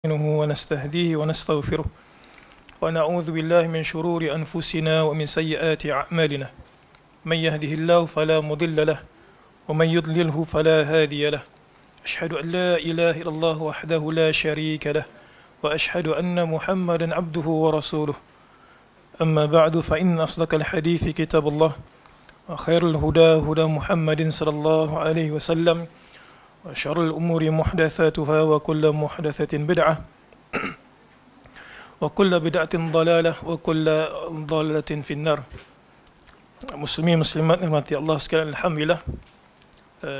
ونستهديه ونستغفره ونعوذ بالله من شرور أنفسنا ومن سيئات أعمالنا من يهده الله فلا مضل له ومن يضلله فلا هادي له أشهد أن لا إله إلا الله وحده لا شريك له وأشهد أن محمدا عبده ورسوله أما بعد فإن أصدق الحديث كتاب الله وخير الهدى هدى محمد صلى الله عليه وسلم وشر الأمور محدثاتها وكل محدثة بدعة وكل بدعة ضلالة وكل ضلالة في النار. Muslimin muslimat rahmati Allah sekalian, alhamdulillah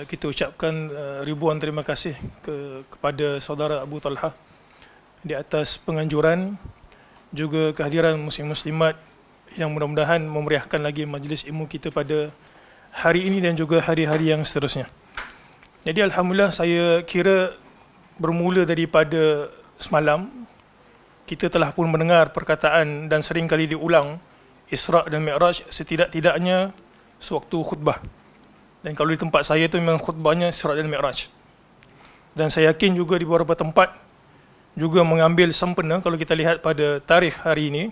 kita ucapkan ribuan terima kasih kepada saudara Abu Talha di atas penganjuran juga kehadiran muslim muslimat yang mudah-mudahan memeriahkan lagi majlis ilmu kita pada hari ini dan juga hari-hari yang seterusnya. Jadi alhamdulillah, saya kira bermula daripada semalam kita telah pun mendengar perkataan dan sering kali diulang Isra' dan Mi'raj setidak-tidaknya sewaktu khutbah. Dan kalau di tempat saya tu memang khutbahnya Isra' dan Mi'raj. Dan saya yakin juga di beberapa tempat juga mengambil sempena. Kalau kita lihat pada tarikh hari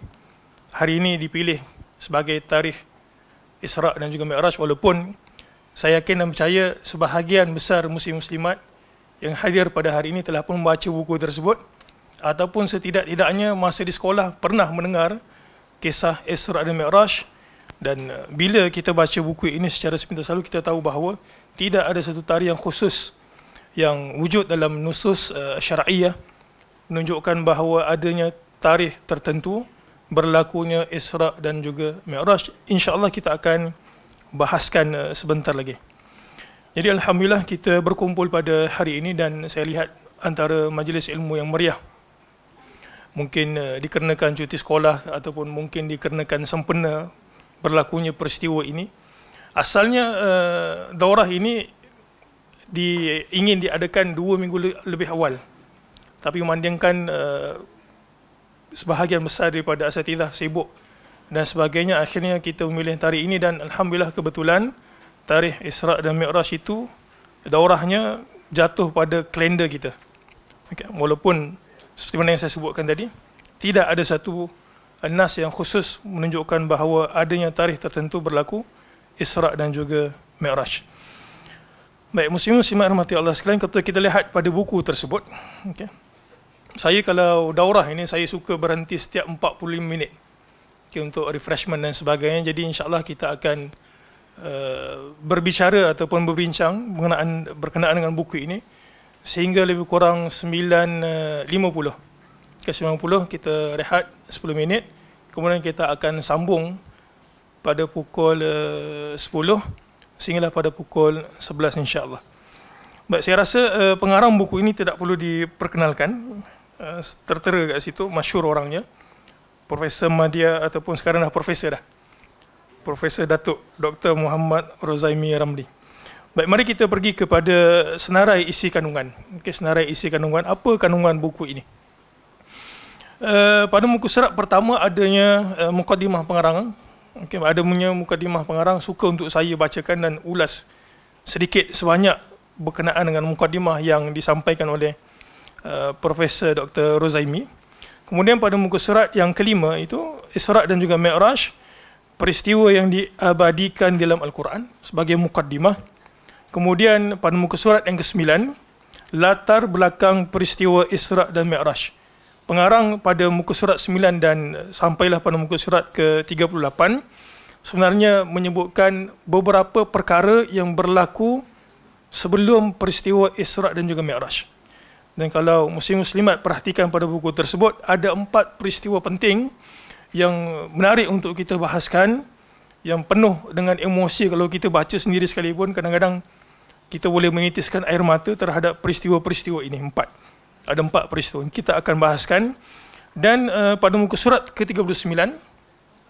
ini dipilih sebagai tarikh Isra' dan juga Mi'raj, walaupun saya yakin dan percaya sebahagian besar muslim-muslimat yang hadir pada hari ini telah pun membaca buku tersebut ataupun setidak-tidaknya masa di sekolah pernah mendengar kisah Isra' dan Mi'raj. Dan bila kita baca buku ini secara sepintas lalu, kita tahu bahawa tidak ada satu tarikh yang khusus yang wujud dalam nusus syar'iyah menunjukkan bahawa adanya tarikh tertentu berlakunya Isra' dan juga Mi'raj. InsyaAllah kita akan bahaskan sebentar lagi. Jadi alhamdulillah kita berkumpul pada hari ini dan saya lihat antara majlis ilmu yang meriah. Mungkin dikarenakan cuti sekolah ataupun mungkin dikarenakan sempena berlakunya peristiwa ini. Asalnya daurah ini ingin diadakan 2 minggu lebih awal. Tapi memandangkan sebahagian besar daripada asatidzah sibuk dan sebagainya, akhirnya kita memilih tarikh ini. Dan alhamdulillah kebetulan tarikh Isra' dan Mi'raj itu daurahnya jatuh pada kalender kita. Okay. Walaupun seperti mana yang saya sebutkan tadi, tidak ada satu nas yang khusus menunjukkan bahawa adanya tarikh tertentu berlaku Isra' dan juga Mi'raj. Baik, muslim-muslimat rahmati Allah sekalian, kalau kita lihat pada buku tersebut, okay, saya kalau daurah ini saya suka berhenti setiap 45 minit. Okay, untuk refreshment dan sebagainya. Jadi insyaAllah kita akan berbicara ataupun berbincang berkenaan dengan buku ini sehingga lebih kurang 9.50. Ke 90 kita rehat 10 minit. Kemudian kita akan sambung pada pukul 10 sehinggalah pada pukul 11 insyaAllah. Baik, saya rasa pengarang buku ini tidak perlu diperkenalkan. Tertera kat situ, masyhur orangnya, Profesor Madya ataupun sekarang dah Profesor dah. Profesor Datuk Dr. Muhammad Rozaimi Ramli. Baik, mari kita pergi kepada senarai isi kandungan. Okey, senarai isi kandungan. Apa kandungan buku ini? Pada muka surat pertama adanya mukadimah pengarang. Okey, adanya mukadimah pengarang, suka untuk saya bacakan dan ulas sedikit sebanyak berkenaan dengan mukadimah yang disampaikan oleh Profesor Dr. Rozaimi. Kemudian pada muka surat yang kelima itu Isra' dan juga Mi'raj, peristiwa yang diabadikan dalam Al-Quran sebagai mukaddimah. Kemudian pada muka surat yang ke-9, latar belakang peristiwa Isra' dan Mi'raj. Pengarang pada muka surat 9 dan sampailah pada muka surat ke-38 sebenarnya menyebutkan beberapa perkara yang berlaku sebelum peristiwa Isra' dan juga Mi'raj. Dan kalau muslim-muslimat perhatikan pada buku tersebut, ada 4 peristiwa penting yang menarik untuk kita bahaskan, yang penuh dengan emosi. Kalau kita baca sendiri sekalipun, kadang-kadang kita boleh menitiskan air mata terhadap peristiwa-peristiwa ini. 4. Ada 4 peristiwa kita akan bahaskan. Dan pada muka surat ke-39,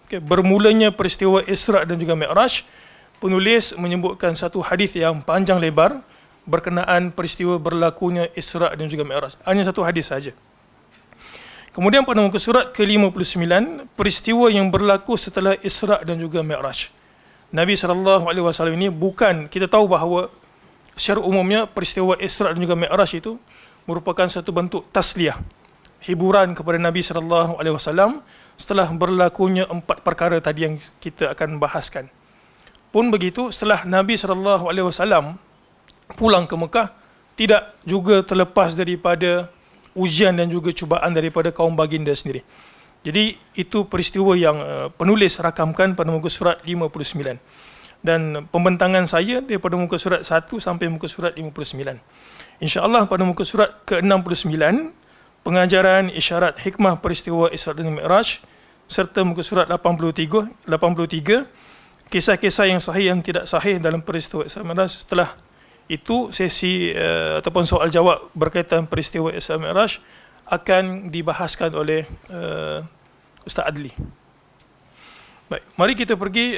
okay, bermulanya peristiwa Isra' dan juga Mi'raj, penulis menyebutkan satu hadis yang panjang lebar berkenaan peristiwa berlakunya Isra' dan juga Mi'raj. Hanya satu hadis saja. Kemudian pada muka surat ke-59, peristiwa yang berlaku setelah Isra' dan juga Mi'raj. Nabi SAW ini bukan, kita tahu bahawa secara umumnya peristiwa Isra' dan juga Mi'raj itu merupakan satu bentuk tasliyah, hiburan kepada Nabi SAW setelah berlakunya 4 perkara tadi yang kita akan bahaskan. Pun begitu, setelah Nabi SAW pulang ke Mekah, tidak juga terlepas daripada ujian dan juga cubaan daripada kaum baginda sendiri. Jadi itu peristiwa yang penulis rakamkan pada muka surat 59. Dan pembentangan saya daripada muka surat 1 sampai muka surat 59. InsyaAllah pada muka surat ke-69, pengajaran isyarat hikmah peristiwa Isra' dan Mi'raj, serta muka surat 83, kisah-kisah yang sahih yang tidak sahih dalam peristiwa Isra' dan Mi'raj. Setelah itu sesi ataupun soal jawab berkaitan peristiwa Isra' dan Mi'raj akan dibahaskan oleh Ustaz Adli. Baik, mari kita pergi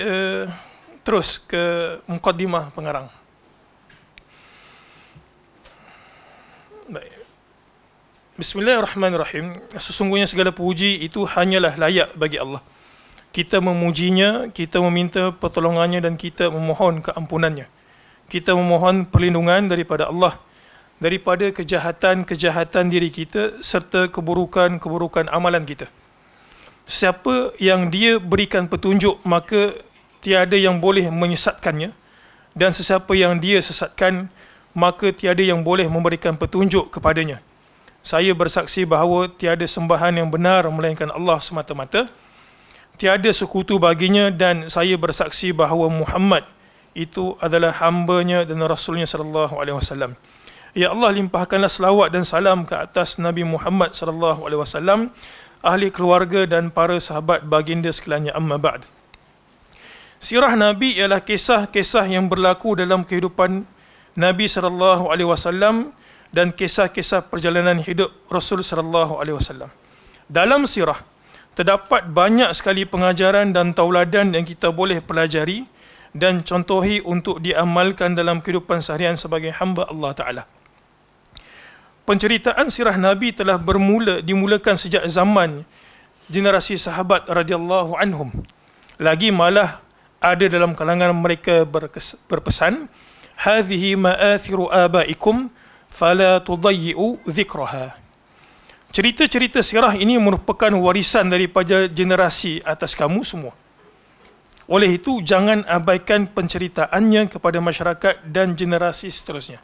terus ke muqaddimah pengarang. Baik. Bismillahirrahmanirrahim. Sesungguhnya segala puji itu hanyalah layak bagi Allah. Kita memujinya, kita meminta pertolongannya dan kita memohon keampunannya. Kita memohon perlindungan daripada Allah, daripada kejahatan-kejahatan diri kita serta keburukan-keburukan amalan kita. Siapa yang Dia berikan petunjuk, maka tiada yang boleh menyesatkannya, dan sesiapa yang Dia sesatkan, maka tiada yang boleh memberikan petunjuk kepadanya. Saya bersaksi bahawa tiada sembahan yang benar melainkan Allah semata-mata. Tiada sekutu baginya, dan saya bersaksi bahawa Muhammad itu adalah hamba-Nya dan Rasul-Nya sallallahu alaihi wasallam. Ya Allah, limpahkanlah selawat dan salam ke atas Nabi Muhammad sallallahu alaihi wasallam, ahli keluarga dan para sahabat baginda sekalian. Amma ba'd. Sirah Nabi ialah kisah-kisah yang berlaku dalam kehidupan Nabi sallallahu alaihi wasallam dan kisah-kisah perjalanan hidup Rasul sallallahu alaihi wasallam. Dalam sirah terdapat banyak sekali pengajaran dan tauladan yang kita boleh pelajari dan contohi untuk diamalkan dalam kehidupan seharian sebagai hamba Allah Ta'ala. Penceritaan sirah Nabi telah dimulakan sejak zaman generasi sahabat radhiyallahu anhum. Lagi malah ada dalam kalangan mereka berpesan, hadhihi ma'athiru abaikum fala tudayyi'u dzikraha. Cerita-cerita sirah ini merupakan warisan daripada generasi atas kamu semua. Oleh itu, jangan abaikan penceritaannya kepada masyarakat dan generasi seterusnya.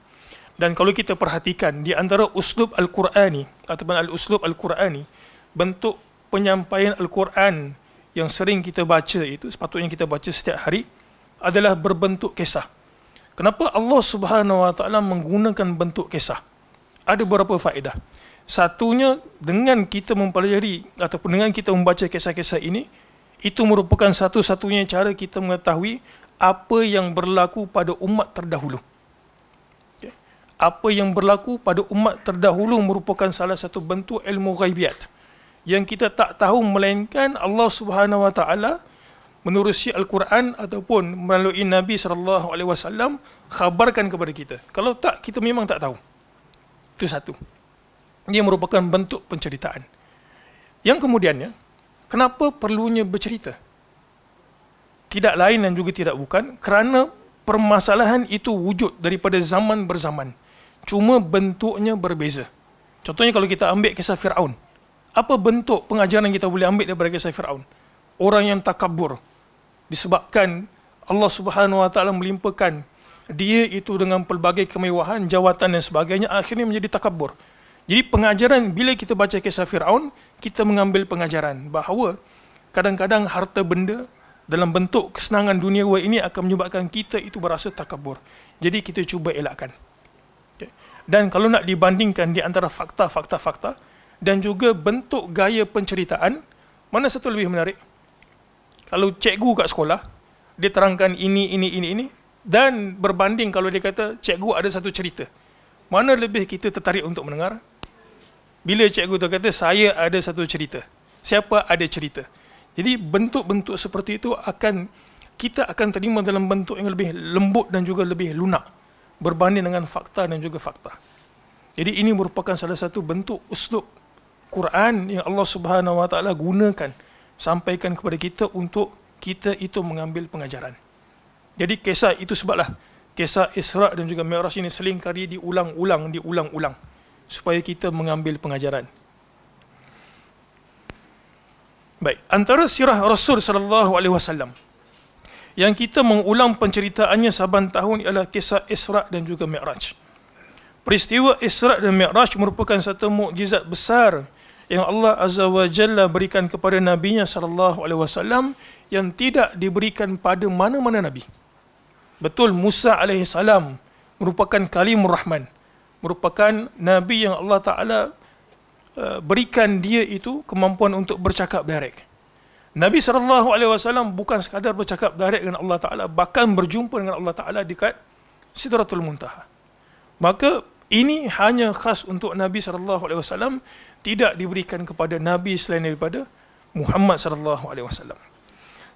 Dan kalau kita perhatikan, di antara uslub Al-Qur'ani ataupun al-uslub Al-Qur'ani, bentuk penyampaian Al-Quran yang sering kita baca itu, sepatutnya kita baca setiap hari, adalah berbentuk kisah. Kenapa Allah Subhanahu Wa Taala menggunakan bentuk kisah? Ada beberapa faedah. Satunya, dengan kita mempelajari ataupun dengan kita membaca kisah-kisah ini, itu merupakan satu-satunya cara kita mengetahui apa yang berlaku pada umat terdahulu. Apa yang berlaku pada umat terdahulu merupakan salah satu bentuk ilmu ghaibiat yang kita tak tahu melainkan Allah Subhanahu Wa Taala menerusi Al-Quran ataupun melalui Nabi SAW khabarkan kepada kita. Kalau tak, kita memang tak tahu. Itu satu. Ia merupakan bentuk penceritaan. Yang kemudiannya, kenapa perlunya bercerita? Tidak lain dan juga tidak bukan kerana permasalahan itu wujud daripada zaman berzaman. Cuma bentuknya berbeza. Contohnya kalau kita ambil kisah Fir'aun. Apa bentuk pengajaran kita boleh ambil daripada kisah Fir'aun? Orang yang takabur. Disebabkan Allah Subhanahu Wa Taala melimpahkan dia itu dengan pelbagai kemewahan, jawatan dan sebagainya, akhirnya menjadi takabur. Jadi pengajaran, bila kita baca kisah Fir'aun, kita mengambil pengajaran bahawa kadang-kadang harta benda dalam bentuk kesenangan duniawi ini akan menyebabkan kita itu berasa takabur. Jadi kita cuba elakkan. Dan kalau nak dibandingkan di antara fakta dan juga bentuk gaya penceritaan, mana satu lebih menarik? Kalau cikgu kat sekolah, dia terangkan ini, dan berbanding kalau dia kata cikgu ada satu cerita, mana lebih kita tertarik untuk mendengar? Bila cikgu tu kata saya ada satu cerita, siapa ada cerita? Jadi bentuk-bentuk seperti itu kita akan terima dalam bentuk yang lebih lembut dan juga lebih lunak berbanding dengan fakta dan juga fakta. Jadi ini merupakan salah satu bentuk uslub Quran yang Allah Subhanahu Wa Taala gunakan sampaikan kepada kita untuk kita itu mengambil pengajaran. Jadi kisah itu sebablah kisah Isra' dan juga Mi'raj ini selingkali diulang-ulang supaya kita mengambil pengajaran. Baik, antara sirah Rasul sallallahu alaihi wasallam yang kita mengulang penceritaannya saban tahun ialah kisah Isra' dan juga Mi'raj. Peristiwa Isra' dan Mi'raj merupakan satu mukjizat besar yang Allah Azza wa Jalla berikan kepada Nabi-Nya sallallahu alaihi wasallam yang tidak diberikan pada mana-mana nabi. Betul, Musa alaihi salam merupakan kalimur rahman, merupakan nabi yang Allah Taala berikan dia itu kemampuan untuk bercakap direct. Nabi SAW bukan sekadar bercakap direct dengan Allah Ta'ala, bahkan berjumpa dengan Allah Ta'ala dekat Sidratul Muntaha. Maka ini hanya khas untuk Nabi SAW, tidak diberikan kepada Nabi selain daripada Muhammad SAW.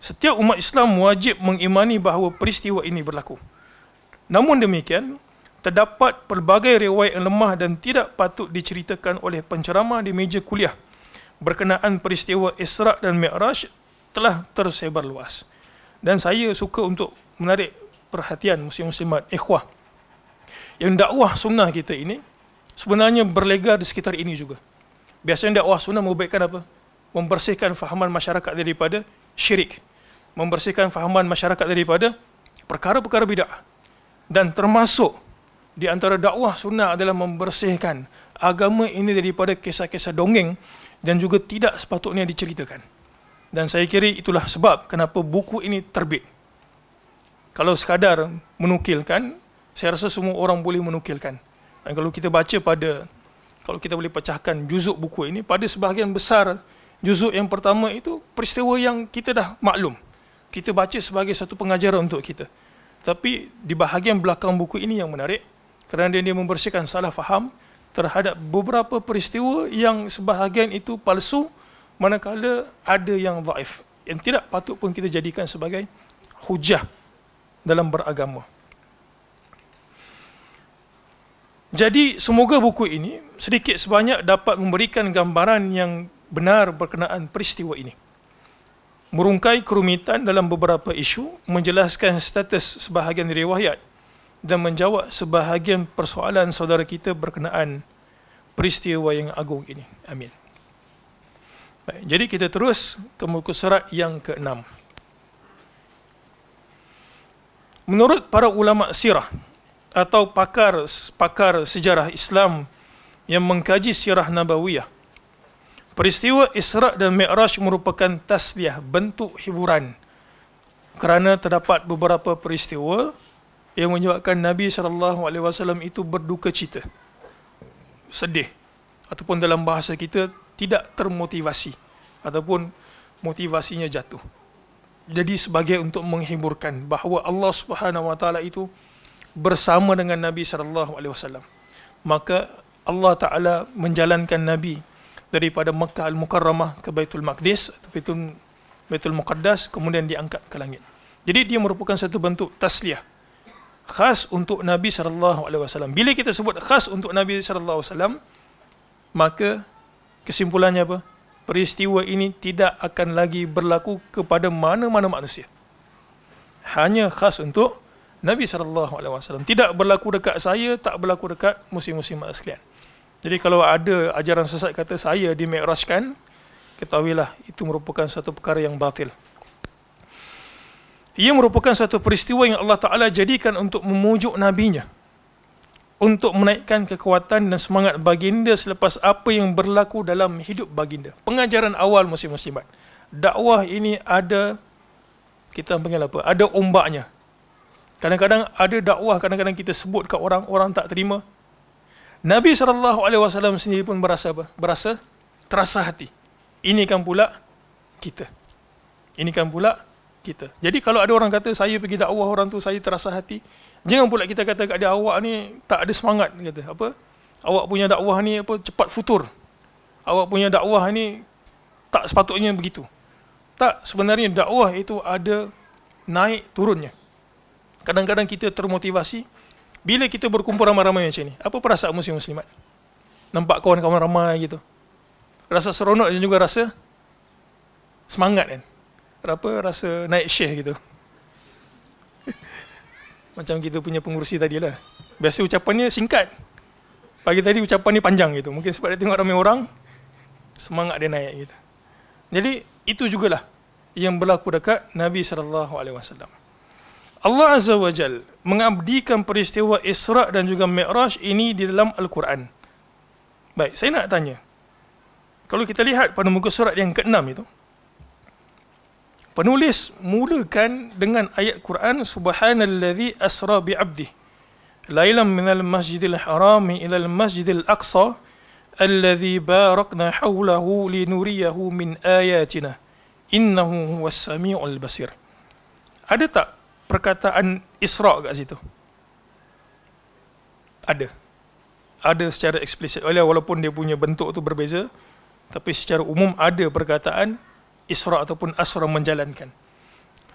Setiap umat Islam wajib mengimani bahawa peristiwa ini berlaku. Namun demikian, terdapat pelbagai riwayat yang lemah dan tidak patut diceritakan oleh penceramah di meja kuliah berkenaan peristiwa Isra' dan Mi'raj telah tersebar luas. Dan saya suka untuk menarik perhatian muslim-muslimat, ikhwah, yang dakwah sunnah kita ini sebenarnya berlegar di sekitar ini juga. Biasanya dakwah sunnah membaikkan apa? Membersihkan fahaman masyarakat daripada syirik, membersihkan fahaman masyarakat daripada perkara-perkara bid'ah. Dan termasuk di antara dakwah sunnah adalah membersihkan agama ini daripada kisah-kisah dongeng dan juga tidak sepatutnya diceritakan. Dan saya kira itulah sebab kenapa buku ini terbit. Kalau sekadar menukilkan, saya rasa semua orang boleh menukilkan. Dan kalau kita baca kalau kita boleh pecahkan juzuk buku ini, pada sebahagian besar juzuk yang pertama itu peristiwa yang kita dah maklum. Kita baca sebagai satu pengajaran untuk kita. Tapi di bahagian belakang buku ini yang menarik, kerana dia membersihkan salah faham terhadap beberapa peristiwa yang sebahagian itu palsu, manakala ada yang dhaif, yang tidak patut pun kita jadikan sebagai hujah dalam beragama. Jadi semoga buku ini sedikit sebanyak dapat memberikan gambaran yang benar berkenaan peristiwa ini, merungkai kerumitan dalam beberapa isu, menjelaskan status sebahagian riwayat dan menjawab sebahagian persoalan saudara kita berkenaan peristiwa yang agung ini. Amin. Baik, jadi kita terus ke muka surat yang ke-6. Menurut para ulama sirah atau pakar sejarah Islam yang mengkaji sirah nabawiyah, peristiwa Isra' dan Mi'raj merupakan tasliyah, bentuk hiburan, kerana terdapat beberapa peristiwa yang menyebabkan Nabi SAW itu berduka cita, sedih, ataupun dalam bahasa kita tidak termotivasi, ataupun motivasinya jatuh. Jadi sebagai untuk menghiburkan bahawa Allah Subhanahu Wa Taala itu bersama dengan Nabi SAW. Maka Allah Taala menjalankan Nabi daripada Makkah Al-Mukarramah ke Baitul Maqdis, Baitul Muqaddas, kemudian diangkat ke langit. Jadi dia merupakan satu bentuk tasliyah khas untuk Nabi SAW. Bila kita sebut khas untuk Nabi SAW, maka kesimpulannya apa? Peristiwa ini tidak akan lagi berlaku kepada mana-mana manusia. Hanya khas untuk Nabi SAW. Tidak berlaku dekat saya, tak berlaku dekat muslim-muslimat sekalian. Jadi kalau ada ajaran sesat kata saya di-mi'rajkan, ketahuilah itu merupakan satu perkara yang batil. Ia merupakan satu peristiwa yang Allah Ta'ala jadikan untuk memujuk Nabi-Nya, untuk menaikkan kekuatan dan semangat baginda selepas apa yang berlaku dalam hidup baginda. Pengajaran awal muslim-muslimat. Dakwah ini ada, kita panggil apa? Ada ombaknya. Kadang-kadang ada dakwah, kadang-kadang kita sebut kat orang, orang tak terima. Nabi SAW sendiri pun berasa apa? Berasa terasa hati. Ini kan pula kita. Ini kan pula kita. Jadi kalau ada orang kata saya pergi dakwah orang tu saya terasa hati, jangan pula kita kata kat dia awak ni tak ada semangat, kata apa? Awak punya dakwah ni apa cepat futur. Awak punya dakwah ni tak sepatutnya begitu. Tak, sebenarnya dakwah itu ada naik turunnya. Kadang-kadang kita termotivasi bila kita berkumpul ramai-ramai macam ni. Apa perasaan muslim-muslimat? Nampak kawan-kawan ramai gitu. Rasa seronok dan juga rasa semangat kan? Rasa naik share gitu. Macam kita punya pengurusi tadi lah. Biasa ucapannya singkat. Pagi tadi ucapan ni panjang gitu. Mungkin sebab dia tengok ramai orang, semangat dia naik gitu. Jadi Itu jugalah yang berlaku dekat Nabi SAW. Allah Azza wa Jal mengabdikan peristiwa Isra' dan juga Mi'raj ini di dalam Al-Quran. Baik, saya nak tanya. Kalau kita lihat pada muka surat yang ke-6 itu, penulis mulakan dengan ayat Quran, Subhanalladzi asra bi'abdih lailan minal masjidil harami ilal masjidil aqsa alladzi barakna hawlahu linuriyahu min ayatina innahu huwas sami'ul basir. Ada tak perkataan Isra' kat situ? Ada. Ada secara eksplisit, walaupun dia punya bentuk tu berbeza, tapi secara umum ada perkataan Isra' ataupun Asra, menjalankan.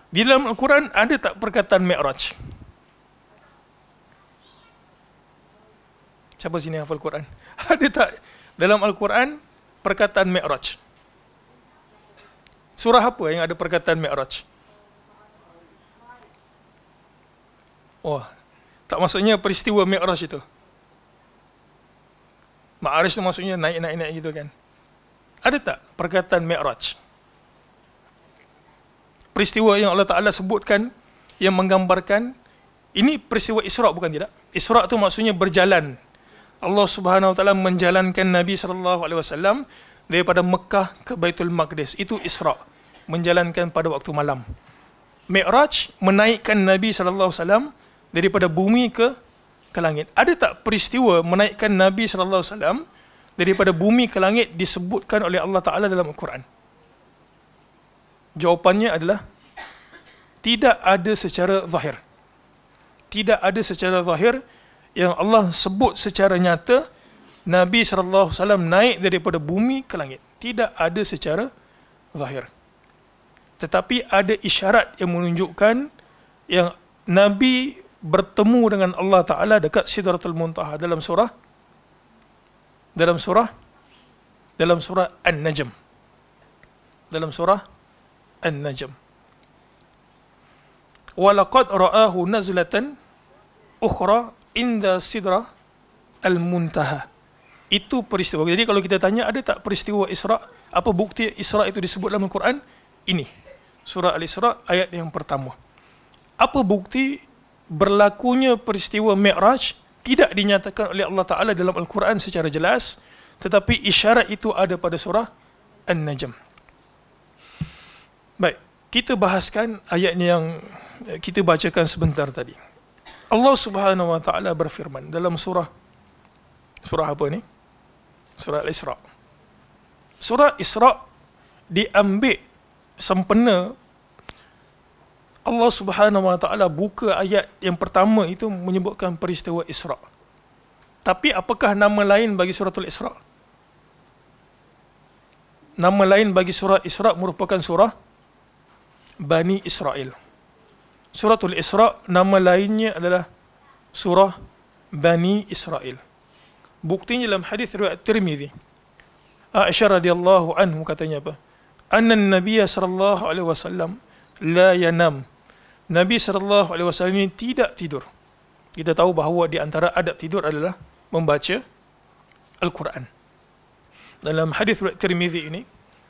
Di dalam Al-Quran ada tak perkataan Mi'raj? Siapa sini hafal Quran? Ada tak dalam Al-Quran perkataan Mi'raj? Surah apa yang ada perkataan Mi'raj? Oh, tak maksudnya peristiwa Mi'raj itu. Ma'arij itu maksudnya naik-naik gitu kan. Ada tak perkataan Mi'raj? Peristiwa yang Allah Ta'ala sebutkan, yang menggambarkan, ini peristiwa Isra' bukan tidak? Isra' itu maksudnya berjalan. Allah Subhanahu Wa Ta'ala menjalankan Nabi SAW daripada Mekah ke Baitul Maqdis. Itu Isra', menjalankan pada waktu malam. Mi'raj, menaikkan Nabi SAW daripada bumi ke langit. Ada tak peristiwa menaikkan Nabi SAW daripada bumi ke langit disebutkan oleh Allah Ta'ala dalam Al-Quran? Jawapannya adalah tidak ada secara zahir. Tidak ada secara zahir yang Allah sebut secara nyata Nabi SAW naik daripada bumi ke langit. Tidak ada secara zahir. Tetapi ada isyarat yang menunjukkan yang Nabi bertemu dengan Allah Ta'ala dekat Sidratul Muntaha dalam surah An-Najm. Dalam surah An-Najm. Walaqad ra'ahu nazlatan ukhra inda Sidra Al-Muntaha. Itu peristiwa. Jadi kalau kita tanya ada tak peristiwa Isra', apa bukti Isra' itu disebut dalam Al-Quran? Ini surah Al-Isra' ayat yang pertama. Apa bukti berlakunya peristiwa Mi'raj? Tidak dinyatakan oleh Allah Ta'ala dalam Al-Quran secara jelas, tetapi isyarat itu ada pada surah An-Najm. Baik, kita bahaskan ayat yang kita bacakan sebentar tadi. Allah Subhanahu Wa Ta'ala berfirman dalam surah apa ni? Surah Al-Isra'. Surah Isra' diambil sempena Allah Subhanahu Wa Ta'ala buka ayat yang pertama itu menyebutkan peristiwa Isra'. Tapi apakah nama lain bagi suratul Isra'? Nama lain bagi surah Isra' merupakan surah Bani Israel. Suratul Isra' nama lainnya adalah surah Bani Israel. Buktinya dalam hadis riwayat Tirmizi. Aisyah radhiyallahu anhu katanya apa? Anna an-nabiy sallallahu alaihi wasallam la yanam. Nabi SAW ini tidak tidur. Kita tahu bahawa di antara adab tidur adalah membaca Al-Quran. Dalam hadis Tirmizi ini,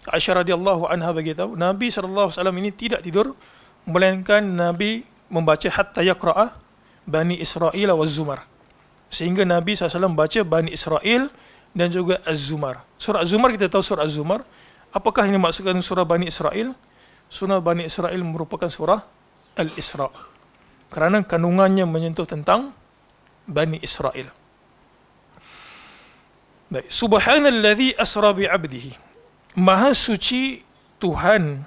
Aisyah radhiyallahu anha beritahu, Nabi SAW ini tidak tidur, melainkan Nabi membaca hatta yaqra'a Bani Israel wa Zumar. Sehingga Nabi SAW baca Bani Israel dan juga Az-Zumar. Surah Az-Zumar, kita tahu surah Az-Zumar. Apakah ini maksudkan surah Bani Israel? Surah Bani Israel merupakan surah Al-Isra' kerana kandungannya menyentuh tentang Bani Israel. Baik, Subhanalladzi asra bi'abdihi. Maha suci Tuhan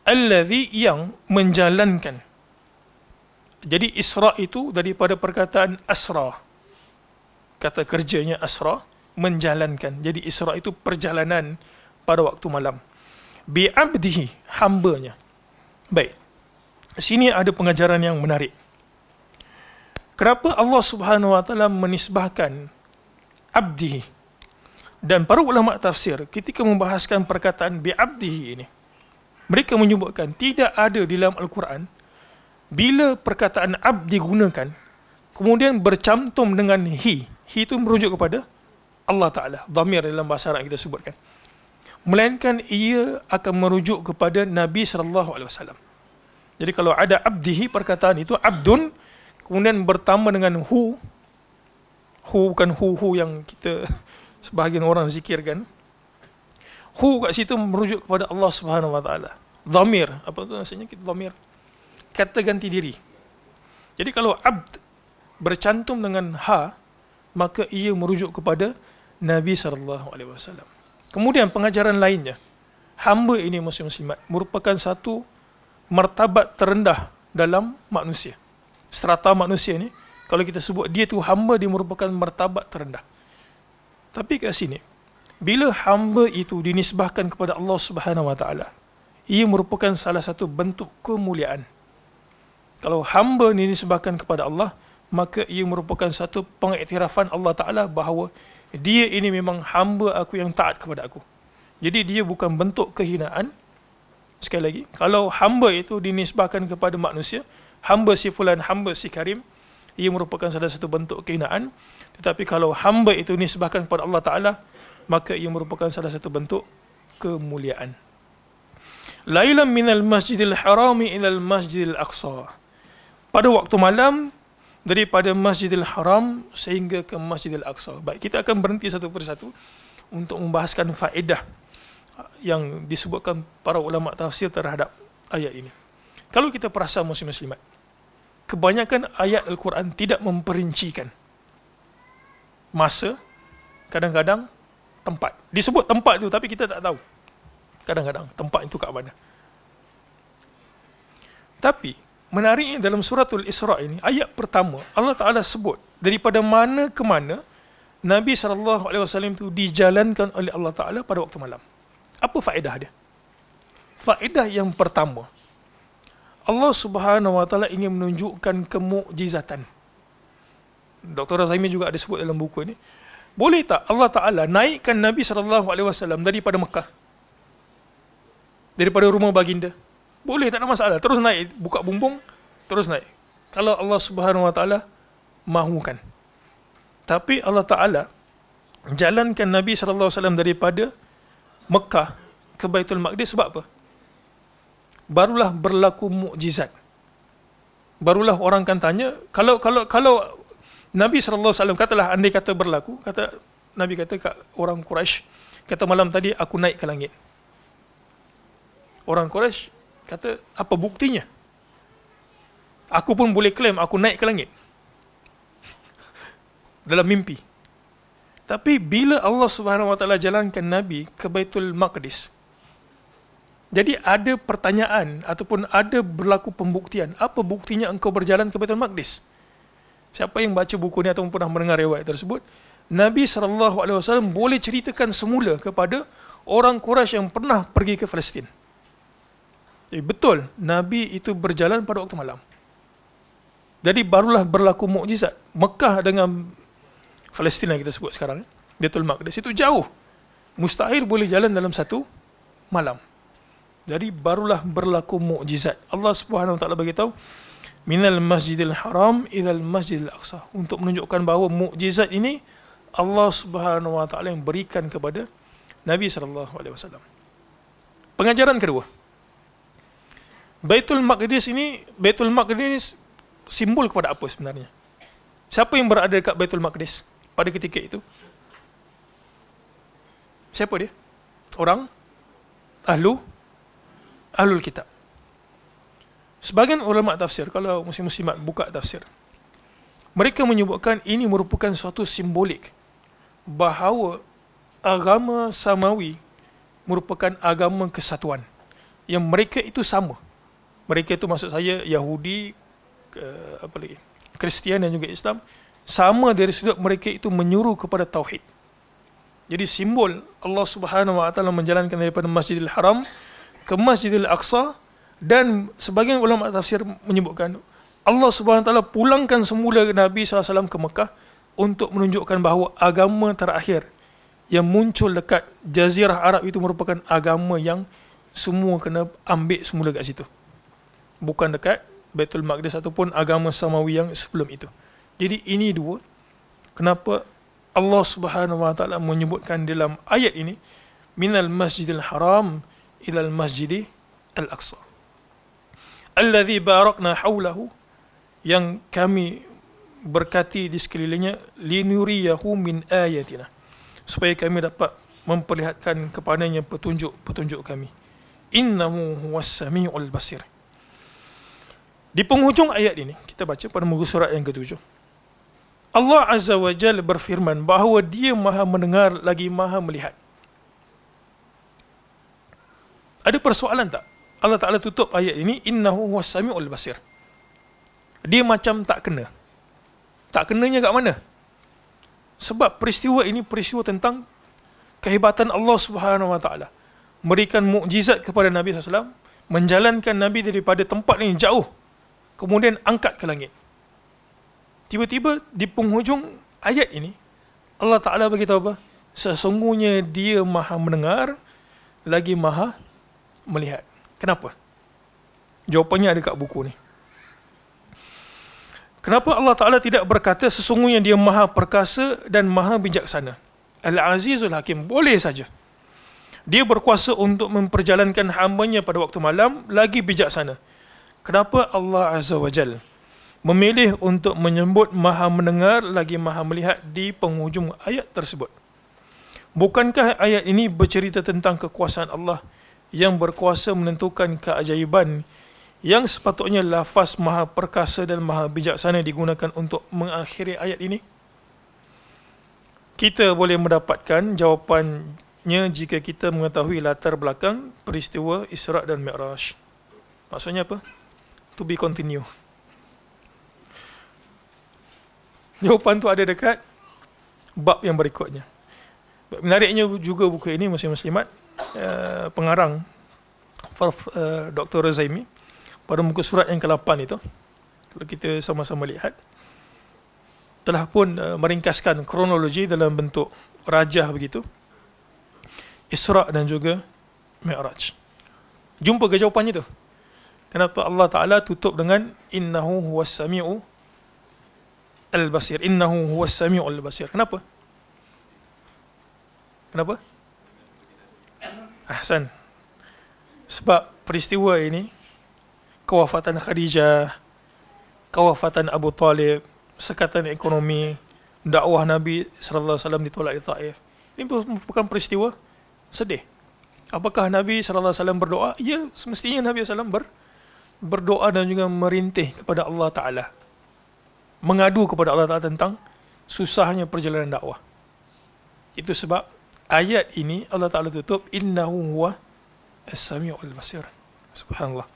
alladzi yang menjalankan. Jadi Isra' itu daripada perkataan asra. Kata kerjanya asra, menjalankan. Jadi Isra' itu perjalanan pada waktu malam. Bi'abdihi, hambanya. Baik, sini ada pengajaran yang menarik. Kenapa Allah Subhanahu Wa Ta'ala menisbahkan abdihi? Dan para ulama tafsir ketika membahaskan perkataan bi'abdihi ini, mereka menyebutkan tidak ada di dalam Al-Quran bila perkataan abd digunakan kemudian bercantum dengan hi itu merujuk kepada Allah Ta'ala. Dhamir dalam bahasa Arab kita sebutkan. melainkan ia akan merujuk kepada Nabi SAW. Jadi kalau ada abdihi, perkataan itu abdun, kemudian bertambah dengan hu bukan hu yang kita sebahagian orang zikirkan. Hu kat situ merujuk kepada Allah Subhanahu Wa Taala. Dhamir, apa tu maksudnya? Dhamir, kata ganti diri. Jadi kalau abd bercantum dengan ha, maka ia merujuk kepada Nabi SAW. Kemudian pengajaran lainnya, hamba ini muslimat merupakan satu martabat terendah dalam manusia. Strata manusia ni, kalau kita sebut dia tu hamba, dia merupakan martabat terendah. Tapi kat sini, bila hamba itu dinisbahkan kepada Allah Subhanahu Wa Taala, ia merupakan salah satu bentuk kemuliaan. Kalau hamba dinisbahkan kepada Allah, maka ia merupakan satu pengiktirafan Allah Ta'ala bahawa dia ini memang hamba aku yang taat kepada aku. Jadi dia bukan bentuk kehinaan. Sekali lagi, kalau hamba itu dinisbahkan kepada manusia, hamba si fulan, hamba si Karim, ia merupakan salah satu bentuk kehinaan. Tetapi kalau hamba itu dinisbahkan kepada Allah Ta'ala, maka ia merupakan salah satu bentuk kemuliaan. Lailan minal masjidil harami ilal masjidil aqsa. Pada waktu malam, daripada Masjidil Haram sehingga ke Masjidil Aqsa. Baik, kita akan berhenti satu persatu untuk membahaskan faedah yang disebutkan para ulama tafsir terhadap ayat ini. Kalau kita perasan muslim-muslimat, kebanyakan ayat Al-Quran tidak memperincikan masa, kadang-kadang tempat. Disebut tempat itu tapi kita tak tahu kadang-kadang tempat itu kat mana. Tapi menariknya dalam suratul Isra ini, ayat pertama, Allah Ta'ala sebut daripada mana ke mana Nabi SAW itu dijalankan oleh Allah Ta'ala pada waktu malam. Apa faedah dia? Faedah yang pertama, Allah Subhanahu Wa Ta'ala ingin menunjukkan kemukjizatan. Dr. Razami juga ada sebut dalam buku ini. Boleh tak Allah Ta'ala naikkan Nabi SAW daripada Mekah, daripada rumah baginda? Boleh, tak ada masalah. Terus naik, buka bumbung, terus naik. Kalau Allah Subhanahu Wa Taala mahukan. Tapi Allah Taala jalankan Nabi SAW daripada Mekah ke Baitul Maqdis sebab apa? Barulah berlaku mukjizat. Barulah orang akan tanya, kalau Nabi SAW katalah andai kata berlaku, Nabi kata kat orang Quraisy, kata malam tadi aku naik ke langit. Orang Quraisy kata, apa buktinya? Aku pun boleh klaim aku naik ke langit dalam mimpi. Tapi bila Allah Subhanahu Wa Taala jalankan Nabi ke Baitul Maqdis, jadi ada pertanyaan ataupun ada berlaku pembuktian. Apa buktinya engkau berjalan ke Baitul Maqdis? Siapa yang baca buku ni ataupun pernah mendengar riwayat tersebut, Nabi SAW boleh ceritakan semula kepada orang Quraisy yang pernah pergi ke Palestin. Betul, Nabi itu berjalan pada waktu malam. Jadi barulah berlaku mukjizat. Mekah dengan Palestin yang kita sebut sekarang, Baitul Maqdis, itu jauh. Mustahil boleh jalan dalam satu malam. Jadi barulah berlaku mukjizat. Allah Subhanahu Wa Taala bagi tahu, minal masjidil haram ilal masjidil aqsa, untuk menunjukkan bahawa mukjizat ini Allah Subhanahu Wa Taala yang berikan kepada Nabi SAW. Pengajaran kedua, Baitul Maqdis ini, Baitul Maqdis simbol kepada apa sebenarnya? Siapa yang berada dekat Baitul Maqdis pada ketika itu? Siapa dia? Orang Ahlul Kitab. Sebagian ulama tafsir, kalau muslim-muslimat buka tafsir, mereka menyebutkan ini merupakan suatu simbolik bahawa agama samawi merupakan agama kesatuan, yang mereka itu sama. Mereka itu maksud saya Yahudi, Kristian dan juga Islam, sama dari sudut mereka itu menyuruh kepada tauhid. Jadi simbol Allah Subhanahu Wa Taala menjalankan daripada Masjidil Haram ke Masjidil Aqsa, dan sebagian ulama tafsir menyebutkan Allah Subhanahu Wa Taala pulangkan semula Nabi SAW ke Mekah untuk menunjukkan bahawa agama terakhir yang muncul dekat Jazirah Arab itu merupakan agama yang semua kena ambil semula kat situ, bukan dekat Baitul Maqdis ataupun agama samawi yang sebelum itu. Jadi ini dua, kenapa Allah Subhanahu Wa Taala menyebutkan dalam ayat ini minal masjidil haram ilal masjidi al-aqsa alladhi barakna hawlahu, yang kami berkati di sekelilingnya, linuriyahu min ayatina, supaya kami dapat memperlihatkan kepadanya petunjuk-petunjuk kami. Innahu huwas samiul basir. Di penghujung ayat ini, kita baca pada muka surat yang ke-7, Allah Azza wa Jalla berfirman bahawa Dia Maha mendengar lagi Maha melihat. Ada persoalan tak? Allah Ta'ala tutup ayat ini, innahu huwas samiul basir. Dia macam tak kena. Tak kenanya kat mana? Sebab peristiwa ini peristiwa tentang kehebatan Allah Subhanahu wa Ta'ala. Memberikan mukjizat kepada Nabi SAW, menjalankan Nabi daripada tempat yang jauh, kemudian angkat ke langit. Tiba-tiba di penghujung ayat ini, Allah Ta'ala beritahu apa? Sesungguhnya Dia Maha mendengar lagi Maha melihat. Kenapa? Jawapannya ada kat buku ni. Kenapa Allah Ta'ala tidak berkata sesungguhnya Dia Maha perkasa dan Maha bijaksana? Al-Azizul Hakim. Boleh saja. Dia berkuasa untuk memperjalankan hamba-Nya pada waktu malam, lagi bijaksana. Kenapa Allah Azza wa Jal memilih untuk menyebut Maha mendengar lagi Maha melihat di penghujung ayat tersebut? Bukankah ayat ini bercerita tentang kekuasaan Allah yang berkuasa menentukan keajaiban, yang sepatutnya lafaz Maha perkasa dan Maha bijaksana digunakan untuk mengakhiri ayat ini? Kita boleh mendapatkan jawapannya jika kita mengetahui latar belakang peristiwa Isra' dan Mi'raj. Maksudnya apa? To be continue. Jawapan tu ada dekat bab yang berikutnya. Menariknya juga buku ini, muslim-muslimat, pengarang Dr. Razaimi pada muka surat yang ke-8 itu, kalau kita sama-sama lihat, telah pun meringkaskan kronologi dalam bentuk rajah begitu, Isra' dan juga Mi'raj. Jumpa ke jawapannya tu? Kenapa Allah Ta'ala tutup dengan innahu huwas sami'u al-basir? Innahu huwas sami'u al-basir. Kenapa? Kenapa? Ahsan. Sebab peristiwa ini, kewafatan Khadijah, kewafatan Abu Talib, sekatan ekonomi, dakwah Nabi SAW ditolak di Taif, ini merupakan peristiwa sedih. Apakah Nabi SAW berdoa? Ya, semestinya Nabi SAW berdoa dan juga merintih kepada Allah Ta'ala, mengadu kepada Allah Ta'ala tentang susahnya perjalanan dakwah. Itu sebab ayat ini Allah Ta'ala tutup innahu huwa as-sami'ul basir. Subhanallah.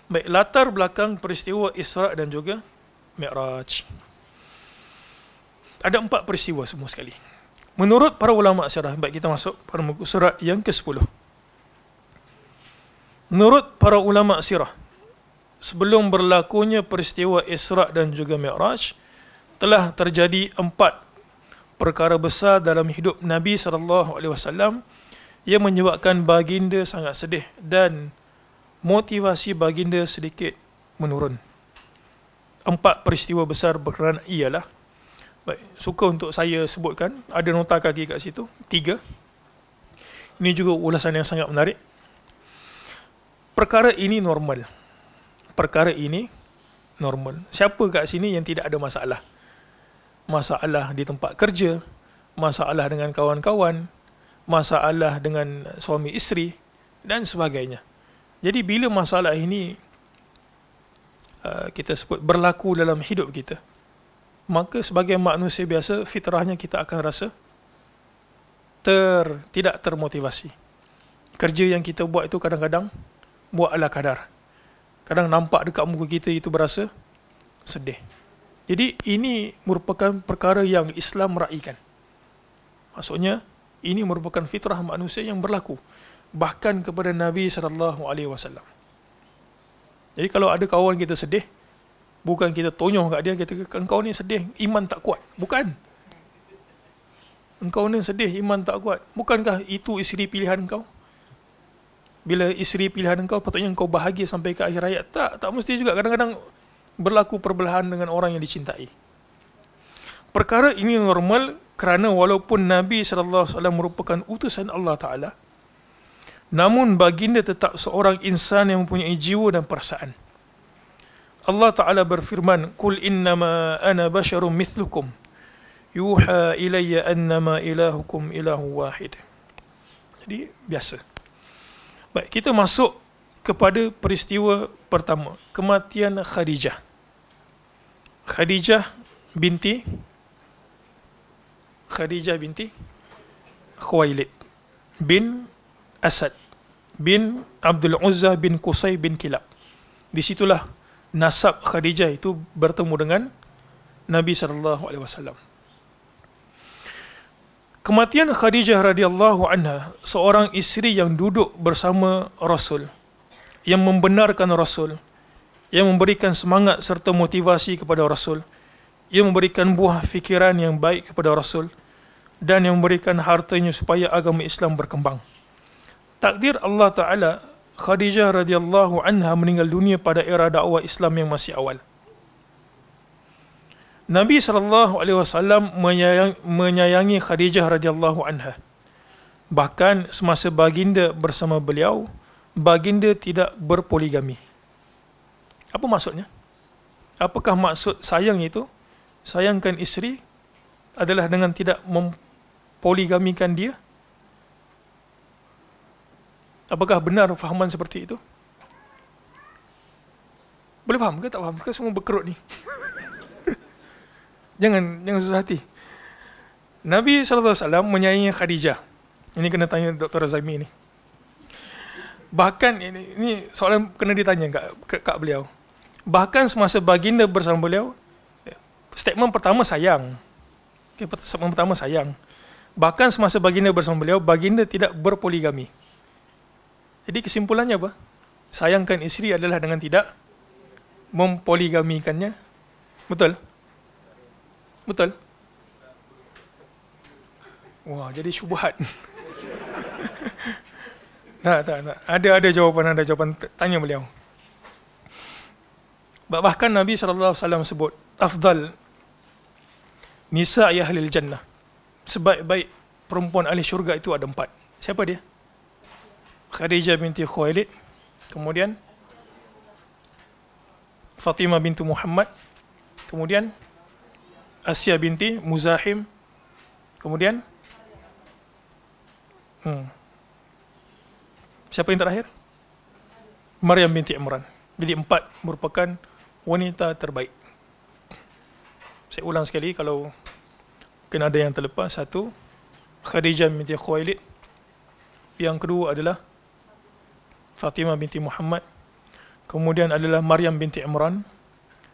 Baik, latar belakang peristiwa Isra' dan juga Mi'raj. Ada 4 peristiwa semua sekali. Menurut para ulama sirah, baik, kita masuk pada muka surat yang ke-10. Menurut para ulama sirah, sebelum berlakunya peristiwa Isra' dan juga Mi'raj, telah terjadi 4 perkara besar dalam hidup Nabi SAW yang menyebabkan baginda sangat sedih dan motivasi baginda sedikit menurun. 4 peristiwa besar berkenaan ialah, baik, suka untuk saya sebutkan, ada nota kaki kat situ, 3. Ini juga ulasan yang sangat menarik. Perkara ini normal. Perkara ini normal. Siapa kat sini yang tidak ada masalah? Masalah di tempat kerja, masalah dengan kawan-kawan, masalah dengan suami isteri dan sebagainya. Jadi bila masalah ini kita sebut berlaku dalam hidup kita, maka sebagai manusia biasa, fitrahnya kita akan rasa tidak termotivasi. Kerja yang kita buat itu kadang-kadang buat ala kadar. Kadang nampak dekat muka kita itu berasa sedih. Jadi ini merupakan perkara yang Islam raikan. Maksudnya ini merupakan fitrah manusia yang berlaku bahkan kepada Nabi SAW. Jadi kalau ada kawan kita sedih, bukan kita tonyoh kat dia, kita engkau ni sedih, iman tak kuat. Bukan. Engkau ni sedih, iman tak kuat. Bukankah itu isteri pilihan engkau? Bila isteri pilihan engkau, patutnya engkau bahagia sampai ke akhir hayat. Tak mesti juga. Kadang-kadang berlaku perbelahan dengan orang yang dicintai. Perkara ini normal kerana walaupun Nabi SAW merupakan utusan Allah Ta'ala, namun baginda tetap seorang insan yang mempunyai jiwa dan perasaan. Allah Ta'ala berfirman, Qul innama ana basyarum mithlukum, yuha ilayya annama ilahukum ilahu wahid. Jadi biasa. Baik, kita masuk kepada peristiwa pertama, kematian Khadijah. Khadijah binti Khuwailid bin Asad bin Abdul Uzza bin Qusay bin Kilab. Di situlah nasab Khadijah itu bertemu dengan Nabi SAW. Kematian Khadijah radhiyallahu anha, seorang isteri yang duduk bersama Rasul, yang membenarkan Rasul, yang memberikan semangat serta motivasi kepada Rasul, yang memberikan buah fikiran yang baik kepada Rasul, dan yang memberikan hartanya supaya agama Islam berkembang. Takdir Allah Ta'ala, Khadijah radhiyallahu anha meninggal dunia pada era dakwah Islam yang masih awal. Nabi SAW menyayangi Khadijah radhiyallahu anha. Bahkan semasa baginda bersama beliau, baginda tidak berpoligami. Apa maksudnya? Apakah maksud sayang itu, sayangkan isteri adalah dengan tidak mempoligamikan dia? Apakah benar fahaman seperti itu? Boleh faham ke tak faham? Ke semua berkerut ni? Jangan susah hati. Nabi SAW menyayangi Khadijah. Ini kena tanya Dr. Azami ni. Bahkan ini soalan kena ditanya kat beliau. Bahkan semasa baginda bersama beliau, statement pertama sayang. Okay, statement pertama sayang. Bahkan semasa baginda bersama beliau, baginda tidak berpoligami. Jadi kesimpulannya apa? Sayangkan isteri adalah dengan tidak mempoligamikannya. Betul? Betul? Wah, jadi syubhat. Tak. Ada jawapan. Tanya beliau. Bahkan Nabi SAW sebut, afdal nisa ahlil jannah. Sebaik-baik perempuan ahli syurga itu ada 4. Siapa dia? Khadijah binti Khuwailid, kemudian Fatimah binti Muhammad, kemudian Asya binti Muzahim, kemudian siapa yang terakhir? Maryam binti Imran. Jadi 4 merupakan wanita terbaik. Saya ulang sekali kalau mungkin ada yang terlepas. 1, Khadijah binti Khuwailid. Yang kedua adalah Fatimah binti Muhammad. Kemudian adalah Maryam binti Imran.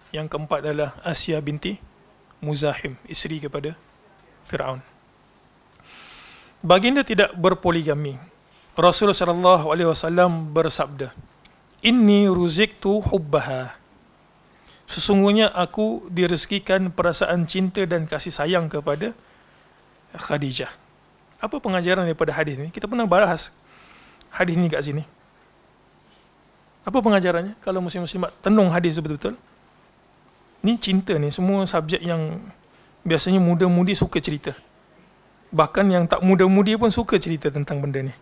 Yang keempat adalah Asya binti Muzahim, isteri kepada Fir'aun. Baginda tidak berpoligami. Rasulullah SAW bersabda, Inni ruziktu hubbaha. Sesungguhnya aku direzekikan perasaan cinta dan kasih sayang kepada Khadijah. Apa pengajaran daripada hadis ini? Kita pernah bahas hadis ini kat sini. Apa pengajarannya? Kalau muslim-muslimat tenung hadis betul-betul. Ni cinta ni, semua subjek yang biasanya muda-mudi suka cerita. Bahkan yang tak muda-mudi pun suka cerita tentang benda ni.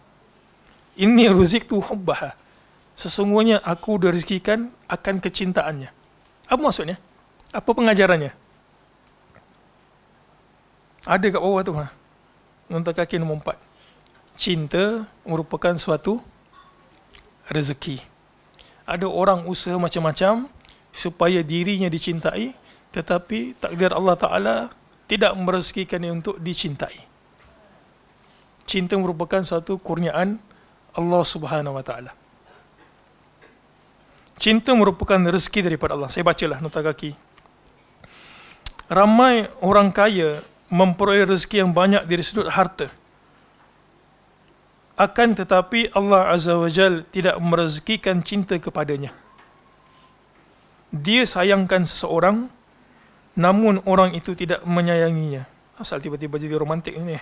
Inni ruziktu hubbaha. Sesungguhnya aku direzekikan akan kecintaannya. Apa maksudnya? Apa pengajarannya? Ada kat bawah tu. Nota kaki nombor 4. Cinta merupakan suatu rezeki. Ada orang usaha macam-macam supaya dirinya dicintai, tetapi takdir Allah Ta'ala tidak merezekikannya untuk dicintai. Cinta merupakan suatu kurniaan Allah Subhanahu Wa Ta'ala. Cinta merupakan rezeki daripada Allah. Saya bacalah nota kaki. Ramai orang kaya memperoleh rezeki yang banyak dari sudut harta. Akan tetapi Allah Azza wa Jal tidak merezekikan cinta kepadanya. Dia sayangkan seseorang, namun orang itu tidak menyayanginya. Asal tiba-tiba jadi romantik ini.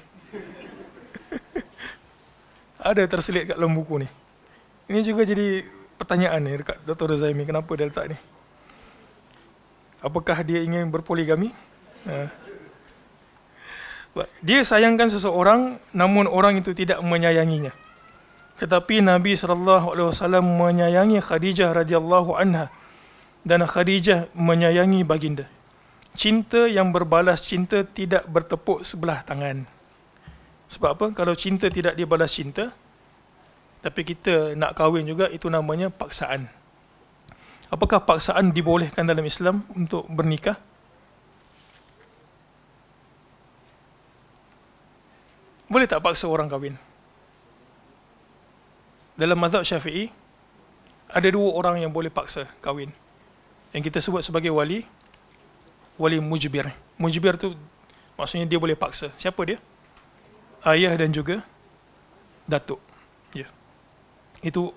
Ada terselit kat dalam buku ni. Ini juga jadi pertanyaan ni dekat Dr. Zaimi. Kenapa dia letak ni? Apakah dia ingin berpoligami? Dia sayangkan seseorang namun orang itu tidak menyayanginya. Tetapi Nabi SAW menyayangi Khadijah radhiyallahu anha dan Khadijah menyayangi baginda. Cinta yang berbalas cinta tidak bertepuk sebelah tangan. Sebab apa? Kalau cinta tidak dibalas cinta, tapi kita nak kahwin juga, itu namanya paksaan. Apakah paksaan dibolehkan dalam Islam untuk bernikah? Boleh tak paksa orang kahwin? Dalam mazhab Syafi'i, ada dua orang yang boleh paksa kahwin, yang kita sebut sebagai wali mujbir. Mujbir tu maksudnya dia boleh paksa. Siapa dia? Ayah dan juga datuk. Ya. Itu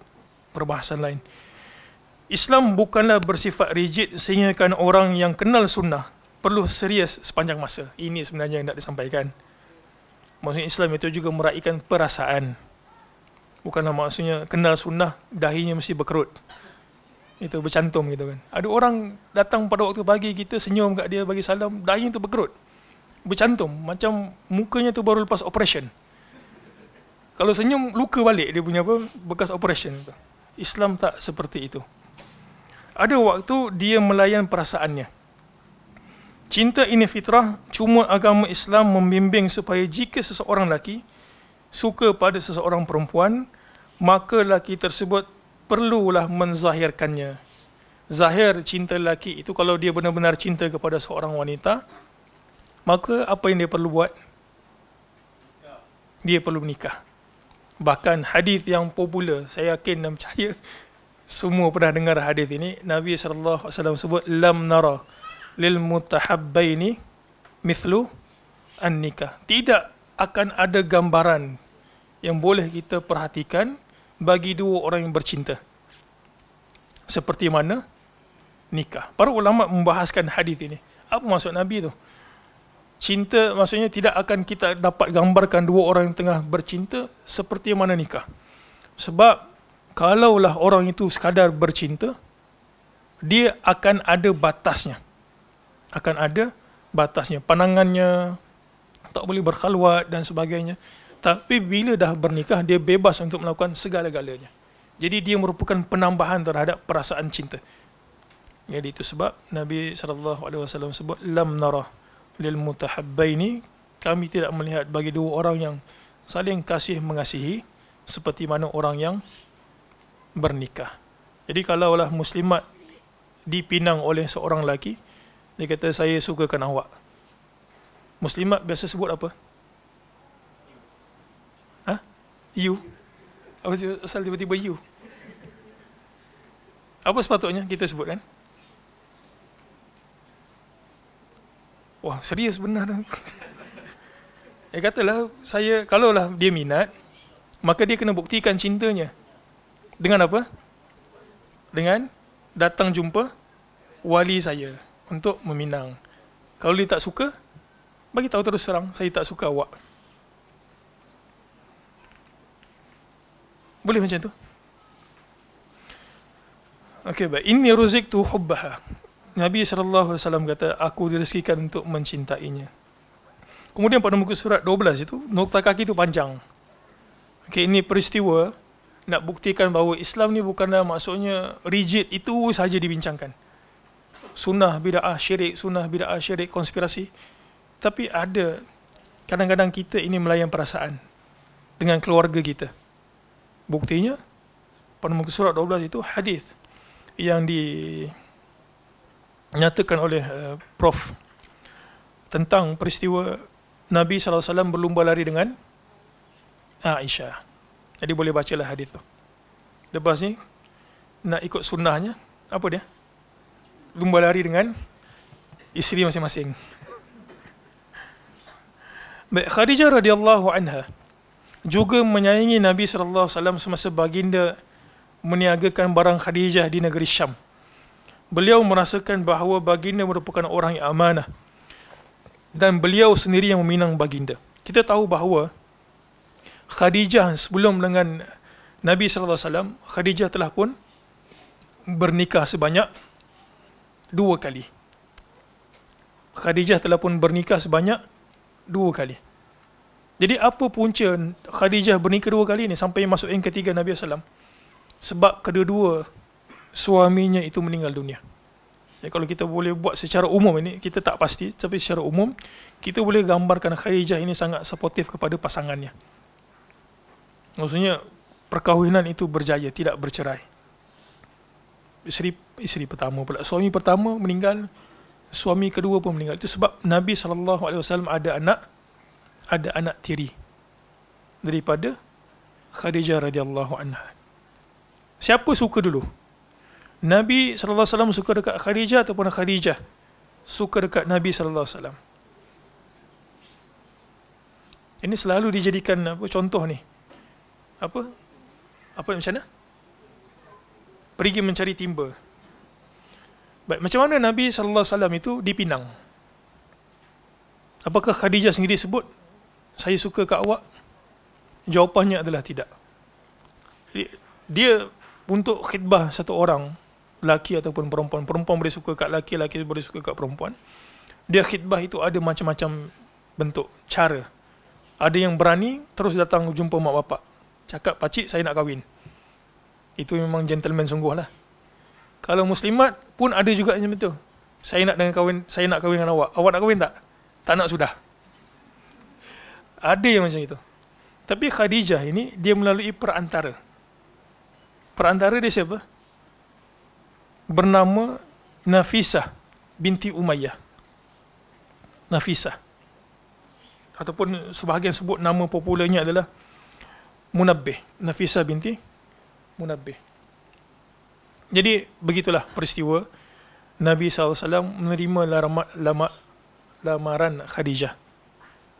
perbahasan lain. Islam bukanlah bersifat rigid sehingga kan orang yang kenal sunnah perlu serius sepanjang masa. Ini sebenarnya yang nak disampaikan. Maksudnya Islam itu juga meraihkan perasaan. Bukanlah maksudnya kenal sunnah dahinya mesti berkerut. Itu bercantum gitu kan. Ada orang datang pada waktu pagi, kita senyum kat dia, bagi salam, dahinya tu berkerut, bercantum, macam mukanya tu baru lepas operation. Kalau senyum, luka balik dia punya apa, bekas operation tu. Islam tak seperti itu. Ada waktu dia melayan perasaannya. Cinta ini fitrah, cuma agama Islam membimbing supaya jika seseorang lelaki suka pada seseorang perempuan, maka lelaki tersebut perlulah menzahirkannya. Zahir cinta lelaki itu, kalau dia benar-benar cinta kepada seorang wanita, maka apa yang dia perlu buat? Dia perlu menikah. Bahkan hadis yang popular, saya yakin dan percaya semua pernah dengar hadis ini. Nabi SAW sebut, lam nara lil mutahabbaini mithlu an-nikah. Tidak akan ada gambaran yang boleh kita perhatikan bagi dua orang yang bercinta seperti mana nikah. Para ulama membahaskan hadis ini. Apa maksud Nabi tu? Cinta maksudnya tidak akan kita dapat gambarkan dua orang yang tengah bercinta seperti mana nikah. Sebab kalaulah orang itu sekadar bercinta, dia akan ada batasnya. Akan ada batasnya. Pandangannya tak boleh berkhalwat dan sebagainya. Tapi bila dah bernikah, dia bebas untuk melakukan segala-galanya. Jadi dia merupakan penambahan terhadap perasaan cinta. Jadi itu sebab Nabi SAW sebut, lam nara lil mutahabbaini, kami tidak melihat bagi dua orang yang saling kasih mengasihi seperti mana orang yang bernikah. Jadi kalaulah muslimat dipinang oleh seorang lelaki, dia kata, saya sukakan awak. Muslimat biasa sebut apa? You. Apa asal tiba-tiba you? Apa sepatutnya kita sebutkan? Wah, serius benar. Katalah, saya, kalaulah dia minat, maka dia kena buktikan cintanya. Dengan apa? Dengan datang jumpa wali saya untuk meminang. Kalau dia tak suka, bagi tahu terus terang, saya tak suka awak. Boleh macam tu? Okey, baik. Inni ruziktu hubbaha. Nabi SAW kata, aku direzekikan untuk mencintainya. Kemudian pada muka surat 12 itu, nokta kaki itu panjang. Okey, ini peristiwa nak buktikan bahawa Islam ni bukanlah maksudnya rigid, itu sahaja dibincangkan. Sunnah, bida'ah, syirik, konspirasi. Tapi ada, kadang-kadang kita ini melayan perasaan dengan keluarga kita. Buktinya, pada muka surat 12 itu hadis yang dinyatakan oleh Prof tentang peristiwa Nabi SAW berlumba lari dengan Aisyah. Jadi boleh bacalah hadis tu. Lepas ni, nak ikut sunnahnya, apa dia? Lumba lari dengan isteri masing-masing. Baik, Khadijah radhiyallahu anha juga menyayangi Nabi SAW semasa baginda meniagakan barang Khadijah di negeri Syam. Beliau merasakan bahawa baginda merupakan orang yang amanah dan beliau sendiri yang meminang baginda. Kita tahu bahawa Khadijah sebelum dengan Nabi SAW, Khadijah telah pun bernikah sebanyak 2 kali. Khadijah telah pun bernikah sebanyak 2 kali. Jadi apa punca Khadijah bernikah 2 kali ni sampai masuk yang ketiga Nabi SAW? Sebab kedua-dua suaminya itu meninggal dunia. Jadi kalau kita boleh buat secara umum ini, kita tak pasti, tapi secara umum kita boleh gambarkan Khadijah ini sangat suportif kepada pasangannya. Maksudnya perkahwinan itu berjaya, tidak bercerai. Isteri pertama pula, suami pertama meninggal, suami kedua pun meninggal. Itu sebab Nabi SAW ada anak tiri daripada Khadijah radhiyallahu anha. Siapa suka dulu? Nabi SAW suka dekat Khadijah ataupun Khadijah suka dekat Nabi SAW? Ini selalu dijadikan contoh ni. Apa macam mana? Pergi mencari timba. Baik, macam mana Nabi SAW itu dipinang? Apakah Khadijah sendiri sebut, saya suka kat awak? Jawapannya adalah tidak. Dia untuk khidbah satu orang, lelaki ataupun perempuan, perempuan boleh suka kat lelaki, lelaki boleh suka kat perempuan. Dia khidbah itu ada macam-macam bentuk, cara. Ada yang berani terus datang jumpa mak bapak, cakap, pakcik saya nak kahwin. Itu memang gentleman sungguh lah. Kalau muslimat pun ada juga macam itu. Saya nak kahwin dengan awak. Awak nak kahwin tak? Tak nak sudah. Ada yang macam itu. Tapi Khadijah ini dia melalui perantara. Perantara dia siapa? Bernama Nafisah binti Umayyah. Nafisah. Ataupun sebahagian sebut nama popularnya adalah Munabbih. Nafisah binti Munabbih. Jadi begitulah peristiwa Nabi SAW menerima lamaran Khadijah.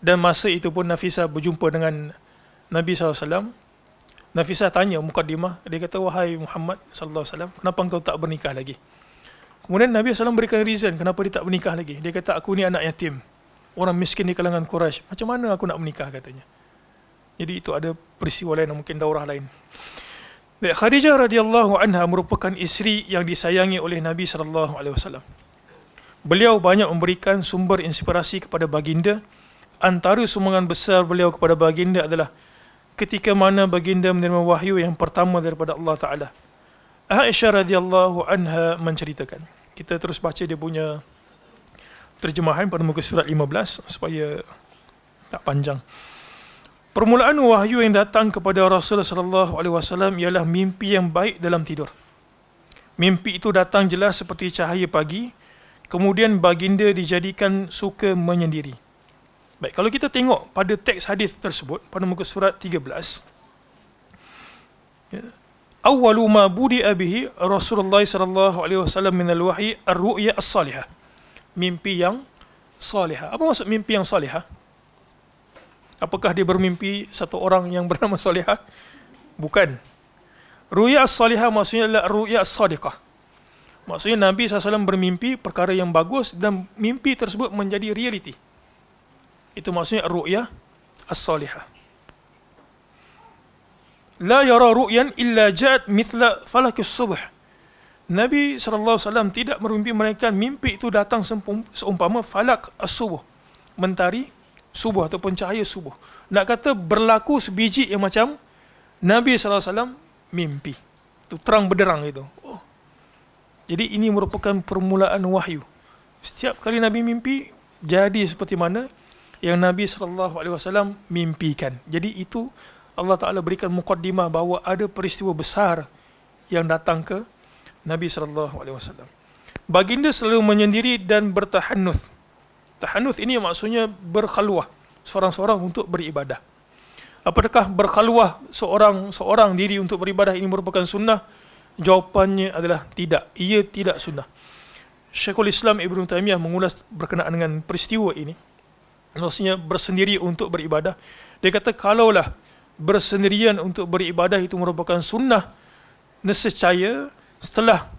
Dan masa itu pun Nafisah berjumpa dengan Nabi SAW. Nafisah tanya mukaddimah, dia kata, wahai Muhammad SAW, kenapa engkau tak bernikah lagi? Kemudian Nabi SAW berikan reason kenapa dia tak bernikah lagi. Dia kata, aku ni anak yatim, orang miskin di kalangan Quraisy, macam mana aku nak menikah, katanya. Jadi itu ada peristiwa lain, mungkin daurah lain. Baik, Khadijah radhiyallahu anha merupakan isteri yang disayangi oleh Nabi SAW. Beliau banyak memberikan sumber inspirasi kepada baginda. Antara sumbangan besar beliau kepada baginda adalah ketika mana baginda menerima wahyu yang pertama daripada Allah Ta'ala. Aisyah radhiyallahu anha menceritakan. Kita terus baca dia punya terjemahan pada muka surat 15 supaya tak panjang. Permulaan wahyu yang datang kepada Rasulullah SAW ialah mimpi yang baik dalam tidur. Mimpi itu datang jelas seperti cahaya pagi, kemudian baginda dijadikan suka menyendiri. Baik, kalau kita tengok pada teks hadis tersebut pada muka surat 13, awwalu ma budi'a bihi Rasulullah sallallahu alaihi wasallam min al-wahyi ar-ru'ya as-salihah. Mimpi yang salihah. Apa maksud mimpi yang salihah? Apakah dia bermimpi satu orang yang bernama salihah? Bukan. Ru'ya as-salihah maksudnya adalah ru'ya as-sadiqah. Maksudnya Nabi SAW bermimpi perkara yang bagus dan mimpi tersebut menjadi realiti. Itu maksudnya ru'ya as-salihah. La yara ru'yan illa ja'at mithla falakis subh. Nabi SAW tidak bermimpi, melainkan mimpi itu datang seumpama falak as-subuh, mentari subuh ataupun cahaya subuh. Nak kata berlaku sebiji yang macam Nabi SAW mimpi. Itu terang benderang itu. Oh. Jadi ini merupakan permulaan wahyu. Setiap kali Nabi mimpi, jadi seperti mana yang Nabi SAW mimpikan. Jadi itu Allah Ta'ala berikan mukaddimah bahawa ada peristiwa besar yang datang ke Nabi SAW. Baginda selalu menyendiri dan bertahannuth. Tahannuth ini maksudnya berkhalwah, seorang-seorang untuk beribadah. Apakah berkhalwah seorang diri untuk beribadah ini merupakan sunnah? Jawapannya adalah tidak. Ia tidak sunnah. Syekhul Islam Ibn Taymiyah mengulas berkenaan dengan peristiwa ini. Maksudnya bersendiri untuk beribadah. Dia kata kalaulah bersendirian untuk beribadah itu merupakan sunnah, nescaya setelah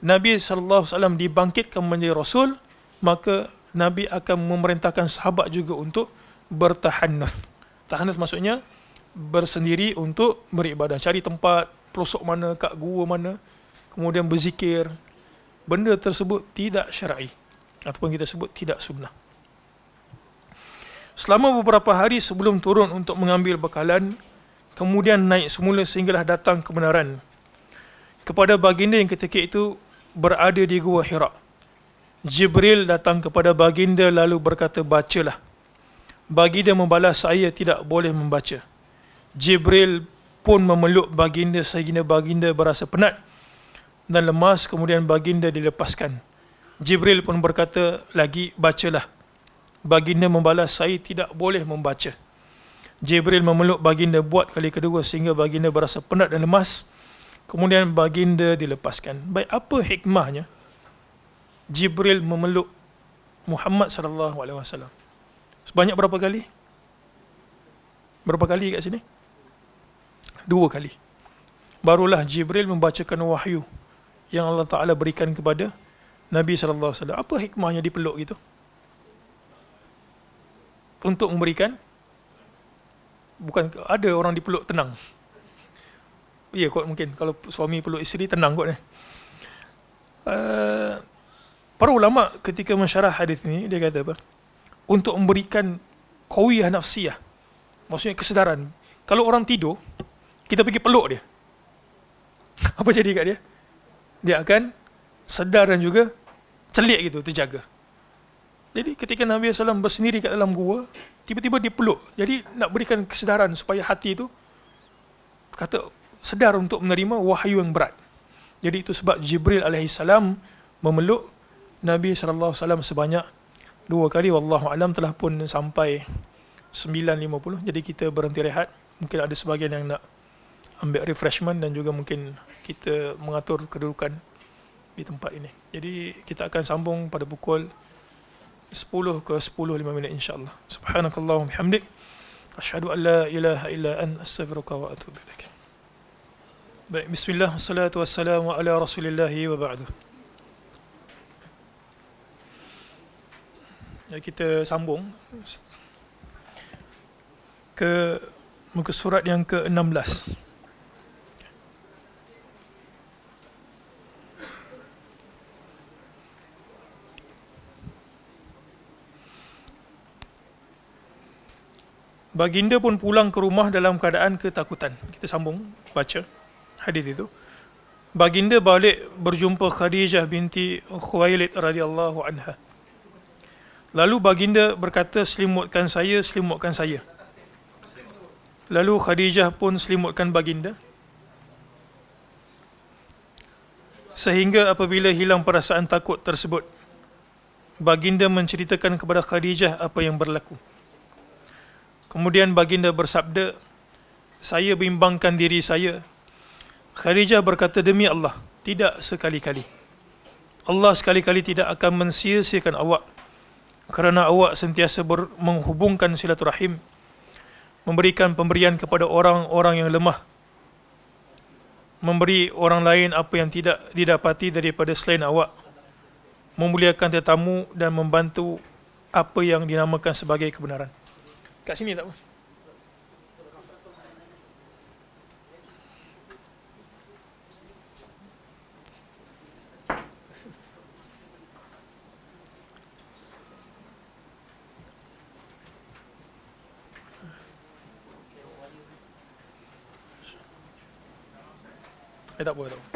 Nabi SAW dibangkitkan menjadi Rasul, maka Nabi akan memerintahkan sahabat juga untuk bertahannuth. Tahannuth maksudnya bersendiri untuk beribadah. Cari tempat, pelosok mana, kat gua mana, kemudian berzikir. Benda tersebut tidak syar'i, ataupun kita sebut tidak sunnah. Selama beberapa hari sebelum turun untuk mengambil bekalan, kemudian naik semula sehinggalah datang kebenaran kepada baginda yang ketika itu berada di Gua Hira. Jibril datang kepada baginda lalu berkata, bacalah. Baginda membalas, saya tidak boleh membaca. Jibril pun memeluk baginda sehingga baginda berasa penat dan lemas, kemudian baginda dilepaskan. Jibril pun berkata lagi, bacalah. Baginda membalas, saya tidak boleh membaca. Jibril memeluk baginda buat kali kedua sehingga baginda berasa penat dan lemas, kemudian baginda dilepaskan. Baik, apa hikmahnya Jibril memeluk Muhammad sallallahu alaihi wasallam? Sebanyak berapa kali? Berapa kali kat sini? 2 kali. Barulah Jibril membacakan wahyu yang Allah Ta'ala berikan kepada Nabi sallallahu alaihi wasallam. Apa hikmahnya dipeluk gitu? Untuk memberikan, bukan ada orang dipeluk tenang. Ya kot, mungkin kalau suami peluk isteri tenang kot. Para ulama ketika mensyarah hadis ini, dia kata apa? Untuk memberikan qawiyah nafsiyah, maksudnya kesedaran. Kalau orang tidur, kita pergi peluk dia, apa jadi kat dia? Dia akan sedar dan juga celik gitu, terjaga. Jadi ketika Nabi SAW bersendiri kat dalam gua, tiba-tiba dia peluk. Jadi nak berikan kesedaran supaya hati itu kata sedar untuk menerima wahyu yang berat. Jadi itu sebab Jibril alaihissalam memeluk Nabi SAW sebanyak 2 kali. Wallahu alam, telah pun sampai 9.50. Jadi kita berhenti rehat. Mungkin ada sebahagian yang nak ambil refreshment dan juga mungkin kita mengatur kedudukan di tempat ini. Jadi kita akan sambung pada pukul 10 ke 10:05 insya-Allah. Subhanakallahumma bihamdik, asyhadu an la ilaha illa anta, astaghfiruka wa atubu ilaik. Baik, bismillah, wassalatu wassalamu ala Rasulillah wa ba'du. Ya, kita sambung ke muka surat yang ke-16. Baginda pun pulang ke rumah dalam keadaan ketakutan. Kita sambung baca hadis itu. Baginda balik berjumpa Khadijah binti Khuwailid radhiyallahu anha. Lalu baginda berkata, selimutkan saya, selimutkan saya. Lalu Khadijah pun selimutkan baginda. Sehingga apabila hilang perasaan takut tersebut, baginda menceritakan kepada Khadijah apa yang berlaku. Kemudian baginda bersabda, saya bimbangkan diri saya. Khadijah berkata, demi Allah, tidak sekali-kali. Allah sekali-kali tidak akan mensia-siakan awak, kerana awak sentiasa menghubungkan silaturahim, memberikan pemberian kepada orang-orang yang lemah, memberi orang lain apa yang tidak didapati daripada selain awak, memuliakan tetamu dan membantu apa yang dinamakan sebagai kebenaran. Kat sini tak apa. Tak apa, tak apa.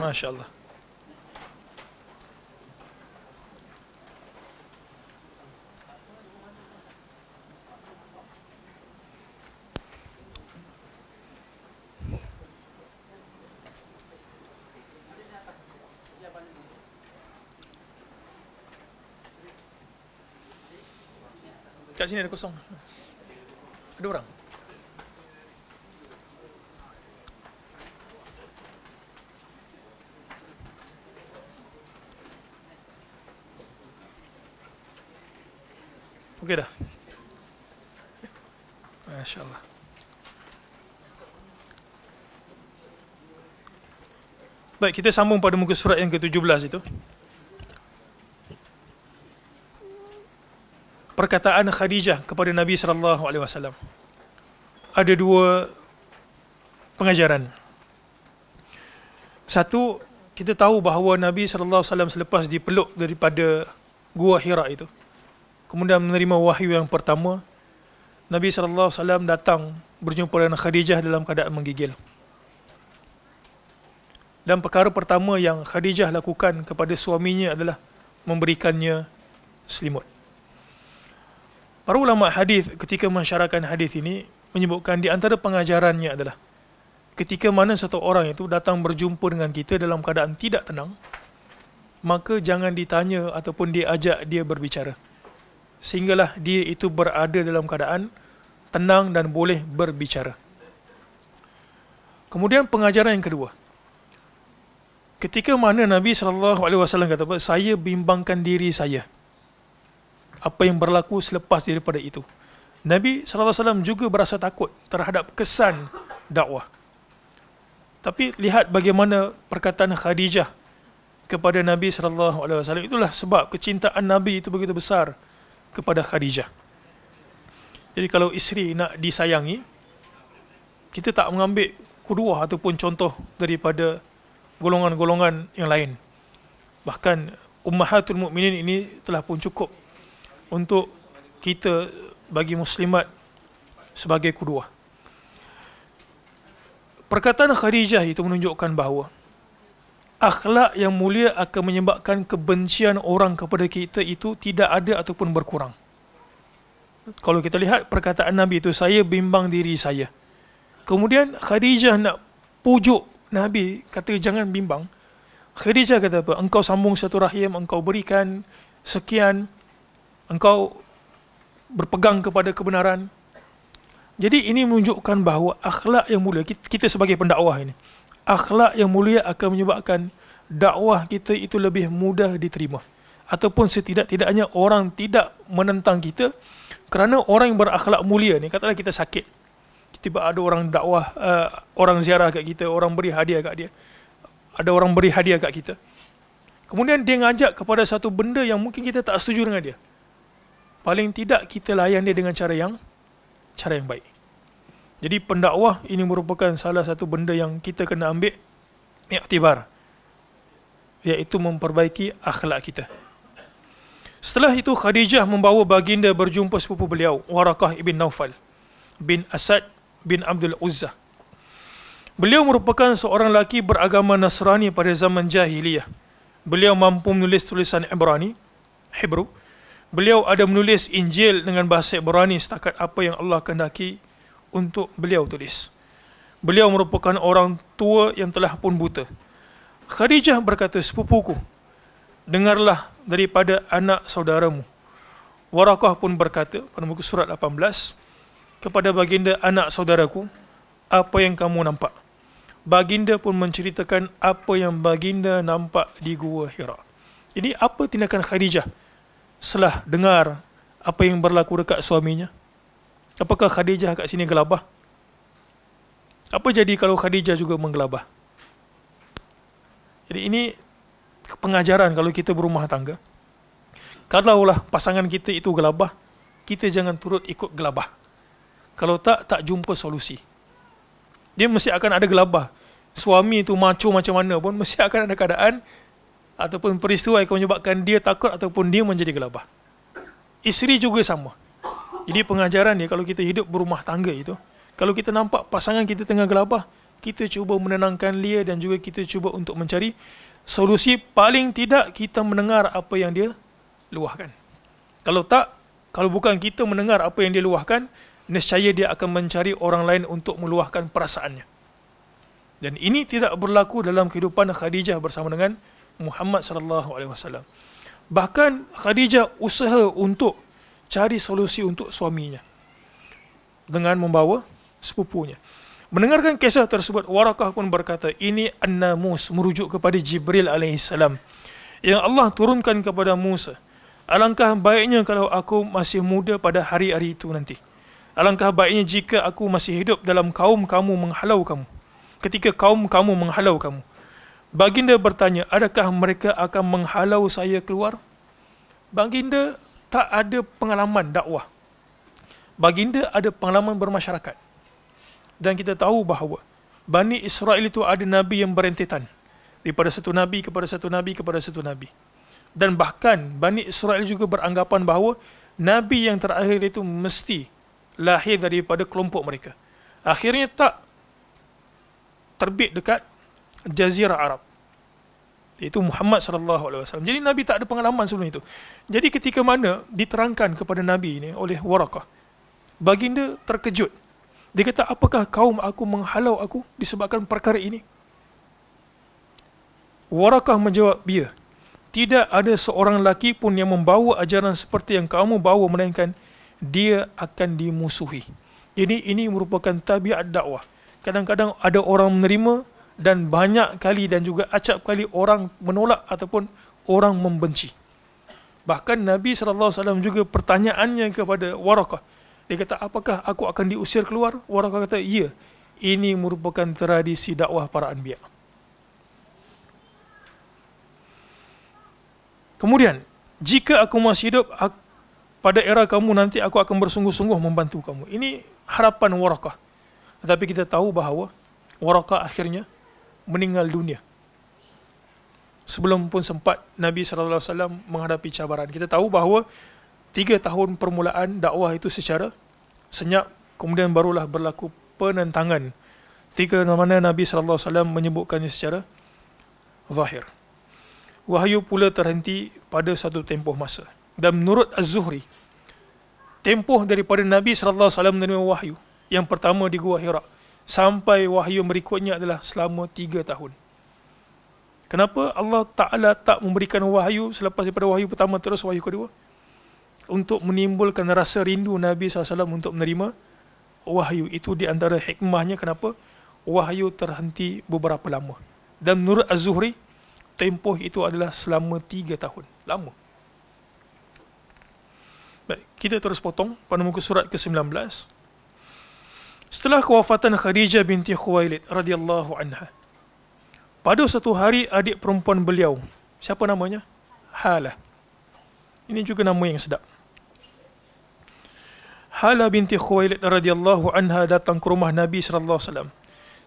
Masya Allah. Kat sini ada kosong. Ada orang? Okey dah. Masya Allah. Baik, kita sambung pada muka surat yang ke-17 itu. perkataan Khadijah kepada Nabi sallallahu alaihi wasallam. Ada dua pengajaran. Satu, kita tahu bahawa Nabi sallallahu alaihi wasallam selepas dipeluk daripada Gua Hira itu, kemudian menerima wahyu yang pertama, Nabi sallallahu alaihi wasallam datang berjumpa dengan Khadijah dalam keadaan menggigil. Dan perkara pertama yang Khadijah lakukan kepada suaminya adalah memberikannya selimut. Para ulama hadis ketika mensyarahkan hadis ini menyebutkan di antara pengajarannya adalah ketika mana satu orang itu datang berjumpa dengan kita dalam keadaan tidak tenang, maka jangan ditanya ataupun diajak dia berbicara, sehinggalah dia itu berada dalam keadaan tenang dan boleh berbicara. Kemudian pengajaran yang kedua, ketika mana Nabi SAW kata, saya bimbangkan diri saya, apa yang berlaku selepas daripada itu. Nabi SAW juga berasa takut terhadap kesan dakwah. Tapi lihat bagaimana perkataan Khadijah kepada Nabi SAW. Itulah sebab kecintaan Nabi itu begitu besar kepada Khadijah. Jadi kalau isteri nak disayangi, kita tak mengambil kuduah ataupun contoh daripada golongan-golongan yang lain. Bahkan Ummahatul Mukminin ini telah pun cukup untuk kita bagi muslimat sebagai kuduah. Perkataan Khadijah itu menunjukkan bahawa akhlak yang mulia akan menyebabkan kebencian orang kepada kita itu tidak ada ataupun berkurang. Kalau kita lihat perkataan Nabi itu, saya bimbang diri saya. Kemudian Khadijah nak pujuk Nabi, kata jangan bimbang. Khadijah kata apa? Engkau sambung satu rahim, engkau berikan sekian, engkau berpegang kepada kebenaran. Jadi ini menunjukkan bahawa akhlak yang mulia, kita sebagai pendakwah ini, akhlak yang mulia akan menyebabkan dakwah kita itu lebih mudah diterima. Ataupun setidak-tidaknya orang tidak menentang kita, kerana orang yang berakhlak mulia ni, katalah kita sakit, tiba ada orang dakwah, orang ziarah kat kita, orang beri hadiah kat dia, ada orang beri hadiah kat kita, kemudian dia ngajak kepada satu benda yang mungkin kita tak setuju dengan dia, paling tidak kita layan dia dengan cara yang baik. Jadi pendakwah ini merupakan salah satu benda yang kita kena ambil iktibar, iaitu memperbaiki akhlak kita. Setelah itu Khadijah membawa baginda berjumpa sepupu beliau, Waraqah ibn Naufal bin Asad bin Abdul Uzza. Beliau merupakan seorang lelaki beragama Nasrani pada zaman jahiliyah. Beliau mampu menulis tulisan Ibrani, Hebrew. Beliau ada menulis Injil dengan bahasa Ibrani setakat apa yang Allah kehendaki untuk beliau tulis. Beliau merupakan orang tua yang telah pun buta. Khadijah berkata, sepupuku, dengarlah daripada anak saudaramu. Waraqah pun berkata pada muka surat 18, kepada baginda, anak saudaraku, apa yang kamu nampak? Baginda pun menceritakan apa yang baginda nampak di Gua Hira. Jadi apa tindakan Khadijah setelah dengar apa yang berlaku dekat suaminya? Apakah Khadijah kat sini gelabah? Apa jadi kalau Khadijah juga menggelabah? Jadi ini pengajaran kalau kita berumah tangga. Kalaulah pasangan kita itu gelabah, kita jangan turut ikut gelabah. Kalau tak jumpa solusi. Dia mesti akan ada gelabah. Suami itu macho macam mana pun, mesti akan ada keadaan ataupun peristiwa yang akan menyebabkan dia takut ataupun dia menjadi gelabah. Isteri juga sama. Jadi pengajaran dia kalau kita hidup berumah tangga itu, kalau kita nampak pasangan kita tengah gelabah, kita cuba menenangkan dia dan juga kita cuba untuk mencari solusi. Paling tidak kita mendengar apa yang dia luahkan. Kalau bukan kita mendengar apa yang dia luahkan, nescaya dia akan mencari orang lain untuk meluahkan perasaannya. Dan ini tidak berlaku dalam kehidupan Khadijah bersama dengan Muhammad sallallahu alaihi wasallam. Bahkan Khadijah usaha untuk cari solusi untuk suaminya dengan membawa sepupunya. Mendengarkan kisah tersebut, Waraqah pun berkata, ini An-Namus, merujuk kepada Jibril alaihissalam yang Allah turunkan kepada Musa. Alangkah baiknya kalau aku masih muda pada hari-hari itu nanti. Alangkah baiknya jika aku masih hidup dalam kaum kamu menghalau kamu, ketika kaum kamu menghalau kamu. Baginda bertanya, adakah mereka akan menghalau saya keluar? Baginda tak ada pengalaman dakwah. Baginda ada pengalaman bermasyarakat. Dan kita tahu bahawa Bani Israel itu ada nabi yang berentetan, daripada satu nabi kepada satu nabi kepada satu nabi. Dan bahkan Bani Israel juga beranggapan bahawa nabi yang terakhir itu mesti lahir daripada kelompok mereka. Akhirnya tak terbit dekat Jazirah Arab, iaitu Muhammad SAW. Jadi Nabi tak ada pengalaman sebelum itu. Jadi ketika mana diterangkan kepada Nabi ini oleh Waraqah, baginda terkejut. Dia kata, apakah kaum aku menghalau aku disebabkan perkara ini? Waraqah menjawab, ya, tidak ada seorang lelaki pun yang membawa ajaran seperti yang kamu bawa, melainkan dia akan dimusuhi. Jadi ini merupakan tabiat dakwah. Kadang-kadang ada orang menerima, dan banyak kali dan juga acap kali orang menolak ataupun orang membenci. Bahkan Nabi SAW juga pertanyaannya kepada Waraqah, dia kata, apakah aku akan diusir keluar? Waraqah kata, ya, ini merupakan tradisi dakwah para anbiya. Kemudian, jika aku masih hidup pada era kamu, nanti aku akan bersungguh-sungguh membantu kamu. Ini harapan Waraqah. Tetapi kita tahu bahawa Waraqah akhirnya meninggal dunia sebelum pun sempat Nabi SAW menghadapi cabaran. Kita tahu bahawa 3 tahun permulaan dakwah itu secara senyap, kemudian barulah berlaku penentangan. Ketika mana Nabi SAW menyebutkannya secara zahir. Wahyu pula terhenti pada satu tempoh masa. Dan menurut Az-Zuhri, tempoh daripada Nabi SAW menerima wahyu yang pertama di Gua Hira sampai wahyu berikutnya adalah selama 3 tahun. Kenapa Allah Ta'ala tak memberikan wahyu selepas daripada wahyu pertama terus wahyu kedua? Untuk menimbulkan rasa rindu Nabi SAW untuk menerima wahyu. Itu di antara hikmahnya kenapa wahyu terhenti beberapa lama. Dan menurut Az-Zuhri, tempoh itu adalah selama 3 tahun. Lama. Baik, kita terus potong pada muka surat ke-19. Setelah kewafatan Khadijah binti Khuwailid radhiyallahu anha, pada satu hari adik perempuan beliau, siapa namanya? Halah. Ini juga nama yang sedap. Halah binti Khuwailid radhiyallahu anha datang ke rumah Nabi sallallahu alaihi wasallam.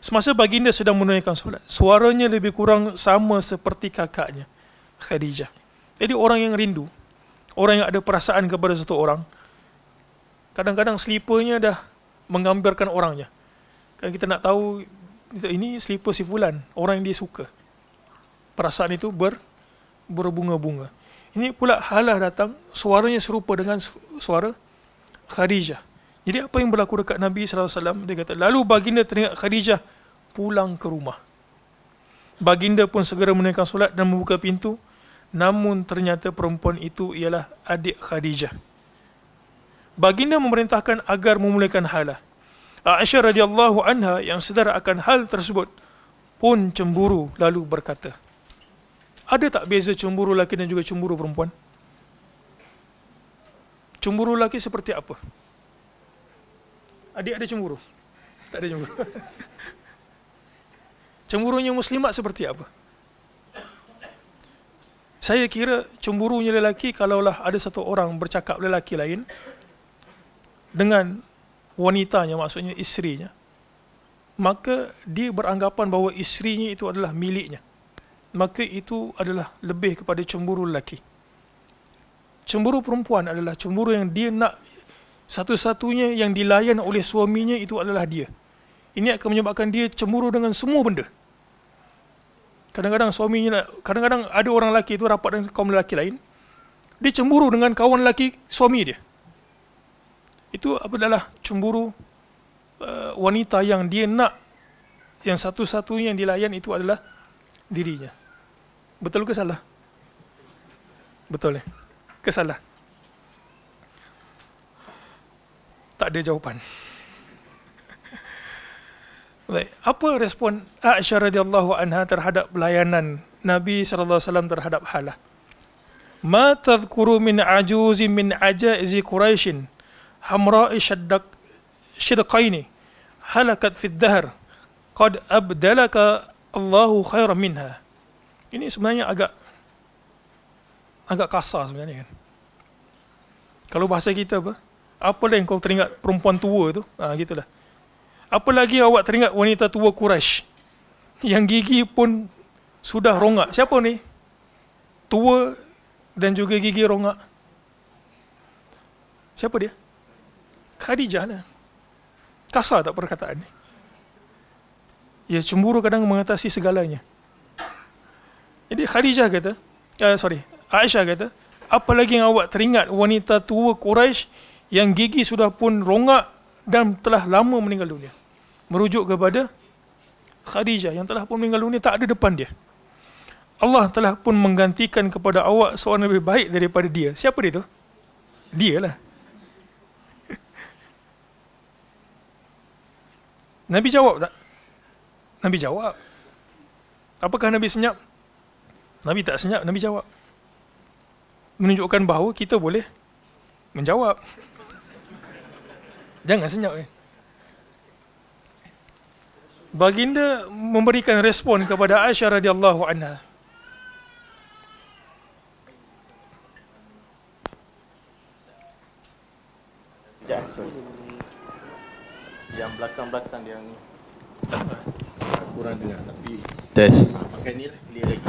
Semasa baginda sedang menunaikan solat, suaranya lebih kurang sama seperti kakaknya, Khadijah. Jadi orang yang rindu, orang yang ada perasaan kepada satu orang, kadang-kadang selipernya dah menggambarkan orangnya. Kan kita nak tahu ini selipar si fulan, orang yang dia suka. Perasaan itu berbunga-bunga. Ini pula Halah datang, suaranya serupa dengan suara Khadijah. Jadi apa yang berlaku dekat Nabi SAW? Dia kata, lalu baginda teringat Khadijah pulang ke rumah. Baginda pun segera menunaikan solat dan membuka pintu. Namun ternyata perempuan itu ialah adik Khadijah. Baginda memerintahkan agar memulakan Halah. Aisyah radhiyallahu anha yang sedar akan hal tersebut pun cemburu lalu berkata, ada tak beza cemburu lelaki dan juga cemburu perempuan? Cemburu lelaki seperti apa? Adik ada cemburu? Tak ada cemburu. Cemburunya muslimat seperti apa? Saya kira cemburunya lelaki kalaulah ada satu orang bercakap lelaki lain dengan wanitanya, maksudnya isterinya, maka dia beranggapan bahawa isterinya itu adalah miliknya. Maka itu adalah lebih kepada cemburu lelaki. Cemburu perempuan adalah cemburu yang dia nak satu-satunya yang dilayan oleh suaminya itu adalah dia. Ini akan menyebabkan dia cemburu dengan semua benda. Kadang-kadang suaminya kadang-kadang ada orang lelaki itu rapat dengan kaum lelaki lain, dia cemburu dengan kawan lelaki suami dia. Itu adalah cemburu wanita yang dia nak, yang satu-satunya yang dilayan itu adalah dirinya. Betul ke salah? Betul ke salah? Tak ada jawapan. Baik, apa respon Aisyah radhiyallahu anha terhadap pelayanan Nabi sallallahu alaihi wasallam terhadap Halah? Ma tadhkuru min ajuzin min ajaizi Quraisyin hamra'i shidqaini halakat fid dahr qad abdalaka Allahu khairan minha. Ini sebenarnya agak kasar sebenarnya kan. Kalau bahasa kita apa? Apa yang kau teringat perempuan tua tu? Gitulah. Apa lagi awak teringat wanita tua Quraisy yang gigi pun sudah rongak? Siapa ni? Tua dan juga gigi rongak. Siapa dia? Khadijah lah. Kasar tak perkataan ni? Ya, cemburu kadang mengatasi segalanya. Jadi Khadijah kata, Aisyah kata, apa lagi yang awak teringat wanita tua Quraisy yang gigi sudah pun rongak dan telah lama meninggal dunia? Merujuk kepada Khadijah yang telah pun meninggal dunia, tak ada depan dia. Allah telah pun menggantikan kepada awak seorang lebih baik daripada dia. Siapa dia tu? Dia lah. Nabi jawab tak? Nabi jawab. Apakah Nabi senyap? Nabi tak senyap, Nabi jawab. Menunjukkan bahawa kita boleh menjawab. Jangan senyap. Baginda memberikan respon kepada Aisyah radhiyallahu anha. Yang belakang-belakang yang kurang dengar, tapi test. Pakai ni lah, clear lagi.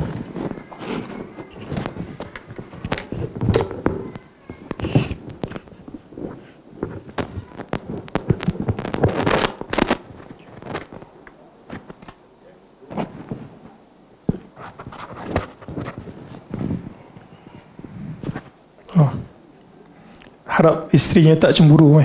Harap isterinya tak cemburu.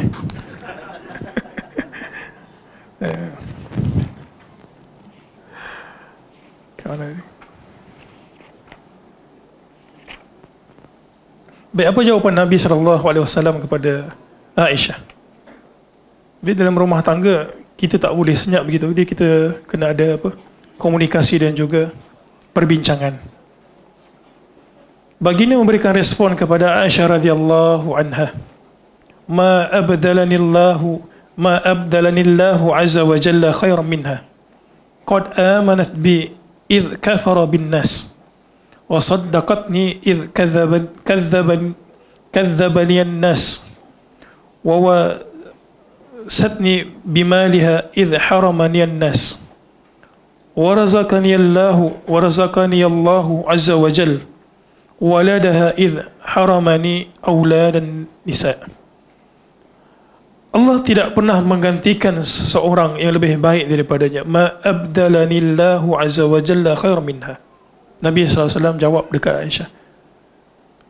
Baik, apa jawapan Nabi SAW kepada Aisyah? Jadi dalam rumah tangga kita tak boleh senyap begitu. Jadi kita kena ada komunikasi dan juga perbincangan. Baginda memberikan respon kepada Aisyah radhiyallahu anha. Ma abdalanillahu azza wa jalla khairan minha. Qad amanat bi idh kafara bin nas. Wa saddaqatni idh kazzabani an-nas. Wa wasatni bimaliha idh haramani an-nas. Wa razaqani Allahu azza wa jalla waladaha idh haramani auladan nisa. Allah tidak pernah menggantikan seseorang yang lebih baik daripadanya. Ma abdalanillahu azza wa jalla khair minha. Nabi SAW jawab dekat Aisyah.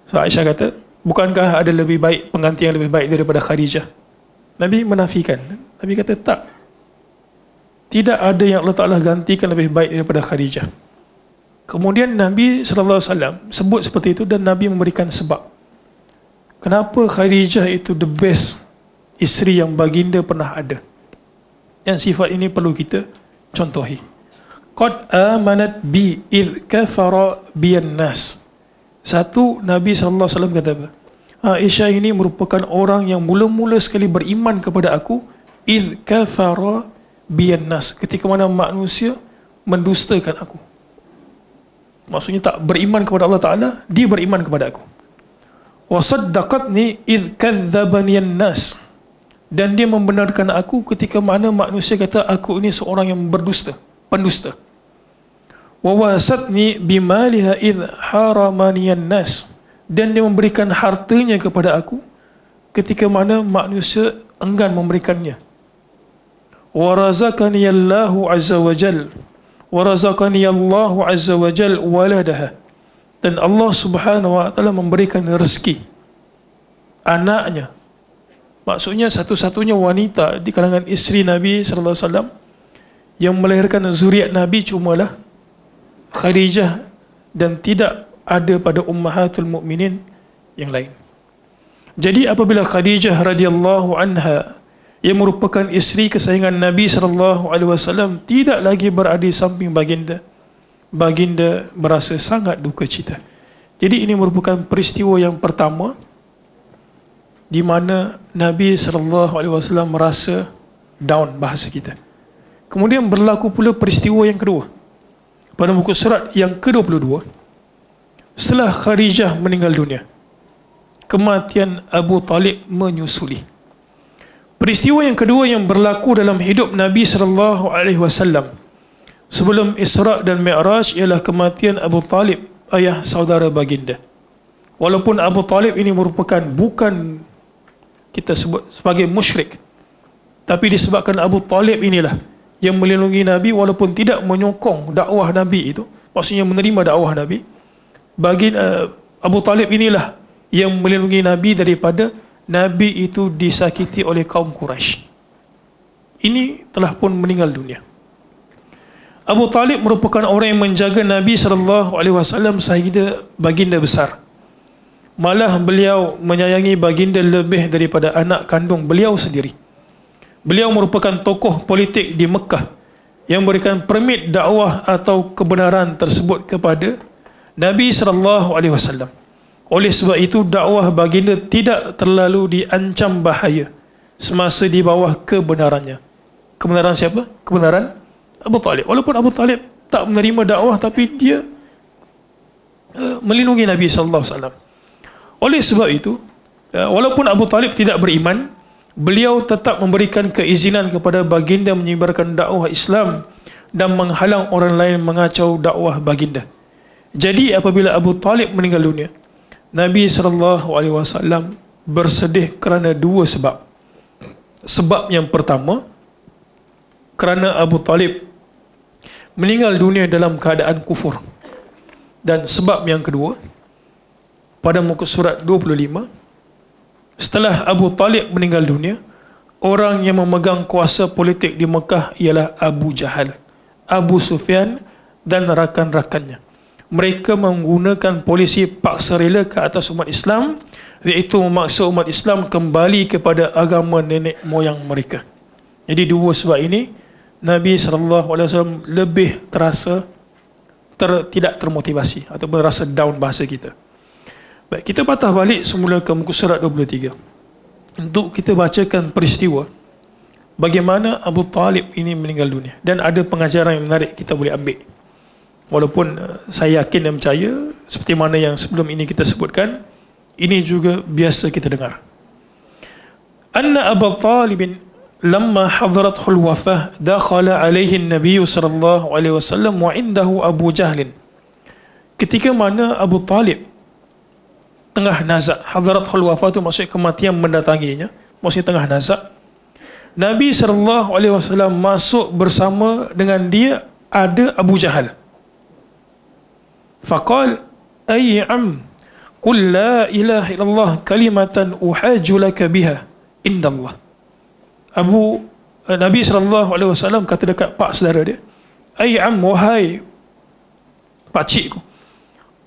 So Aisyah kata, bukankah ada lebih baik, pengganti yang lebih baik daripada Khadijah? Nabi menafikan. Nabi kata tak. Tidak ada yang Allah Ta'ala gantikan lebih baik daripada Khadijah. Kemudian Nabi SAW sebut seperti itu dan Nabi memberikan sebab. Kenapa Khadijah itu the best isteri yang baginda pernah ada. Yang sifat ini perlu kita contohi. Qad amanat bi idh kafara biyan nas. Satu, Nabi SAW kata apa? Aisyah ini merupakan orang yang mula-mula sekali beriman kepada aku. Idh kafara biyan nas. Ketika mana manusia mendustakan aku. Maksudnya tak beriman kepada Allah Ta'ala, dia beriman kepada aku. Wa saddaqatni idh kazzabani an-nas. Dan dia membenarkan aku ketika mana manusia kata aku ini seorang yang berdusta, pendusta. Wa wasatni bimaliha idh haramani an-nas. Dan dia memberikan hartanya kepada aku ketika mana manusia enggan memberikannya. Wa razaqani Allahu azza wa jalla. Warazaqani Allahu azza wa jal waladaha. Dan Allah subhanahu wa ta'ala memberikan rezeki anaknya. Maksudnya satu-satunya wanita di kalangan isteri Nabi SAW yang melahirkan zuriat Nabi cumalah Khadijah, dan tidak ada pada ummahatul mukminin yang lain. Jadi apabila Khadijah radhiyallahu anha yang merupakan isteri kesayangan Nabi SAW tidak lagi berada di samping baginda, baginda merasa sangat duka cita. Jadi ini merupakan peristiwa yang pertama di mana Nabi SAW merasa down, bahasa kita. Kemudian berlaku pula peristiwa yang kedua pada muka surat yang ke-22 setelah Khadijah meninggal dunia. kematian Abu Talib menyusuli. Peristiwa yang kedua yang berlaku dalam hidup Nabi SAW sebelum Isra' dan Mi'raj ialah kematian Abu Talib, ayah saudara baginda. Walaupun Abu Talib ini merupakan bukan kita sebut sebagai musyrik, tapi disebabkan Abu Talib inilah yang melindungi Nabi walaupun tidak menyokong dakwah Nabi itu, maksudnya menerima dakwah Nabi. Abu Talib inilah yang melindungi Nabi daripada Nabi itu disakiti oleh kaum Quraisy. Ini telah pun meninggal dunia. Abu Talib merupakan orang yang menjaga Nabi SAW sehingga baginda besar. Malah beliau menyayangi baginda lebih daripada anak kandung beliau sendiri. Beliau merupakan tokoh politik di Mekah yang memberikan permit dakwah atau kebenaran tersebut kepada Nabi SAW. Oleh sebab itu dakwah baginda tidak terlalu diancam bahaya semasa di bawah kebenarannya. Kebenaran siapa? Kebenaran Abu Talib. Walaupun Abu Talib tak menerima dakwah, tapi dia melindungi Nabi SAW. Oleh sebab itu, walaupun Abu Talib tidak beriman, beliau tetap memberikan keizinan kepada baginda menyebarkan dakwah Islam dan menghalang orang lain mengacau dakwah baginda. Jadi apabila Abu Talib meninggal dunia, Nabi SAW bersedih kerana dua sebab. Sebab yang pertama, kerana Abu Talib meninggal dunia dalam keadaan kufur. Dan sebab yang kedua, pada muka surat 25, setelah Abu Talib meninggal dunia, orang yang memegang kuasa politik di Mekah ialah Abu Jahal, Abu Sufyan dan rakan-rakannya. Mereka menggunakan polisi paksa rela ke atas umat Islam, iaitu memaksa umat Islam kembali kepada agama nenek moyang mereka. Jadi dua sebab ini Nabi SAW lebih terasa tidak termotivasi ataupun rasa down bahasa kita. Baik, kita patah balik semula ke muka surat 23 untuk kita bacakan peristiwa bagaimana Abu Talib ini meninggal dunia, dan ada pengajaran yang menarik kita boleh ambil. Walaupun saya yakin dan percaya seperti mana yang sebelum ini kita sebutkan, ini juga biasa kita dengar. Anna Abu Talib lamma hadarathul wafah dakhala alaihi an-nabiy sallallahu alaihi wasallam wa indahu Abu Jahl. Ketika mana Abu Talib tengah nazak, hadarathul wafah itu maksudnya kematian mendatanginya, maksudnya tengah nazak, Nabi sallallahu alaihi wasallam masuk bersama dengan dia ada Abu Jahal. Faqal ay am qul la ilaha illallah kalimatan uhaju laka biha indallah. Nabi SAW kata dekat pak saudara dia, ay am, wahai pak cikku,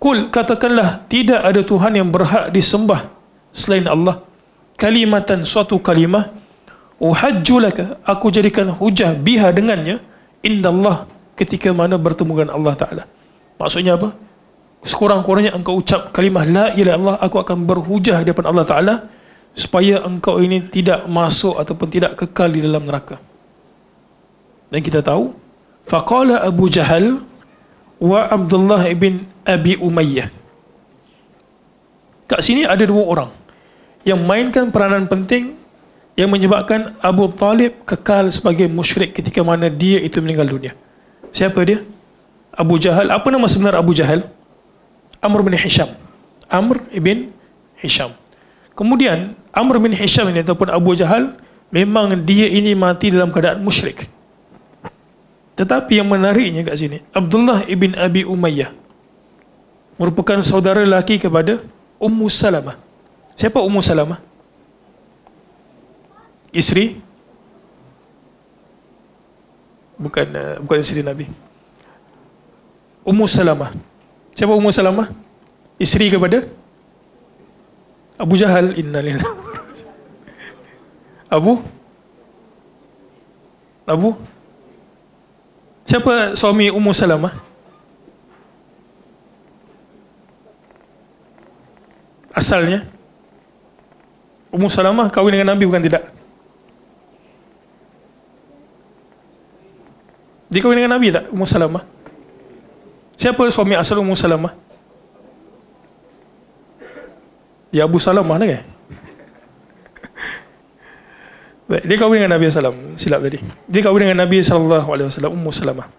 kul, katakanlah tidak ada Tuhan yang berhak disembah selain Allah, kalimatan, suatu kalimah, uhaju laka, aku jadikan hujah biha dengannya, indallah, ketika mana bertemu dengan Allah Ta'ala. Maksudnya apa? Sekurang-kurangnya engkau ucap kalimah la ilaha illallah, aku akan berhujah di depan Allah Ta'ala supaya engkau ini tidak masuk ataupun tidak kekal di dalam neraka. Dan kita tahu, faqala Abu Jahal wa Abdullah ibn Abi Umayyah. Kat sini ada dua orang yang mainkan peranan penting yang menyebabkan Abu Talib kekal sebagai musyrik ketika mana dia itu meninggal dunia. Siapa dia? Abu Jahal. Apa nama sebenar Abu Jahal? Amr bin Hisham. Amr ibn Hisham. Kemudian Amr bin Hisham ini ataupun Abu Jahal, memang dia ini mati dalam keadaan musyrik. Tetapi yang menariknya kat sini, Abdullah ibn Abi Umayyah merupakan saudara lelaki kepada Ummu Salamah. Siapa Ummu Salamah? Isteri? Bukan isteri Nabi. Ummu Salamah. Siapa Ummu Salamah? Isteri kepada Abu Jahal. Innalillah. Abu? Siapa suami Ummu Salamah? Asalnya Ummu Salamah kahwin dengan Nabi, bukan tidak? Dia kahwin dengan Nabi tak, Ummu Salamah? Siapa suami asal Ummu Salamah? Dia Abu Salamah lah kan? Baik, dia kahwin dengan Nabi SAW. Silap tadi. Dia kahwin dengan Nabi SAW, Ummu Salamah.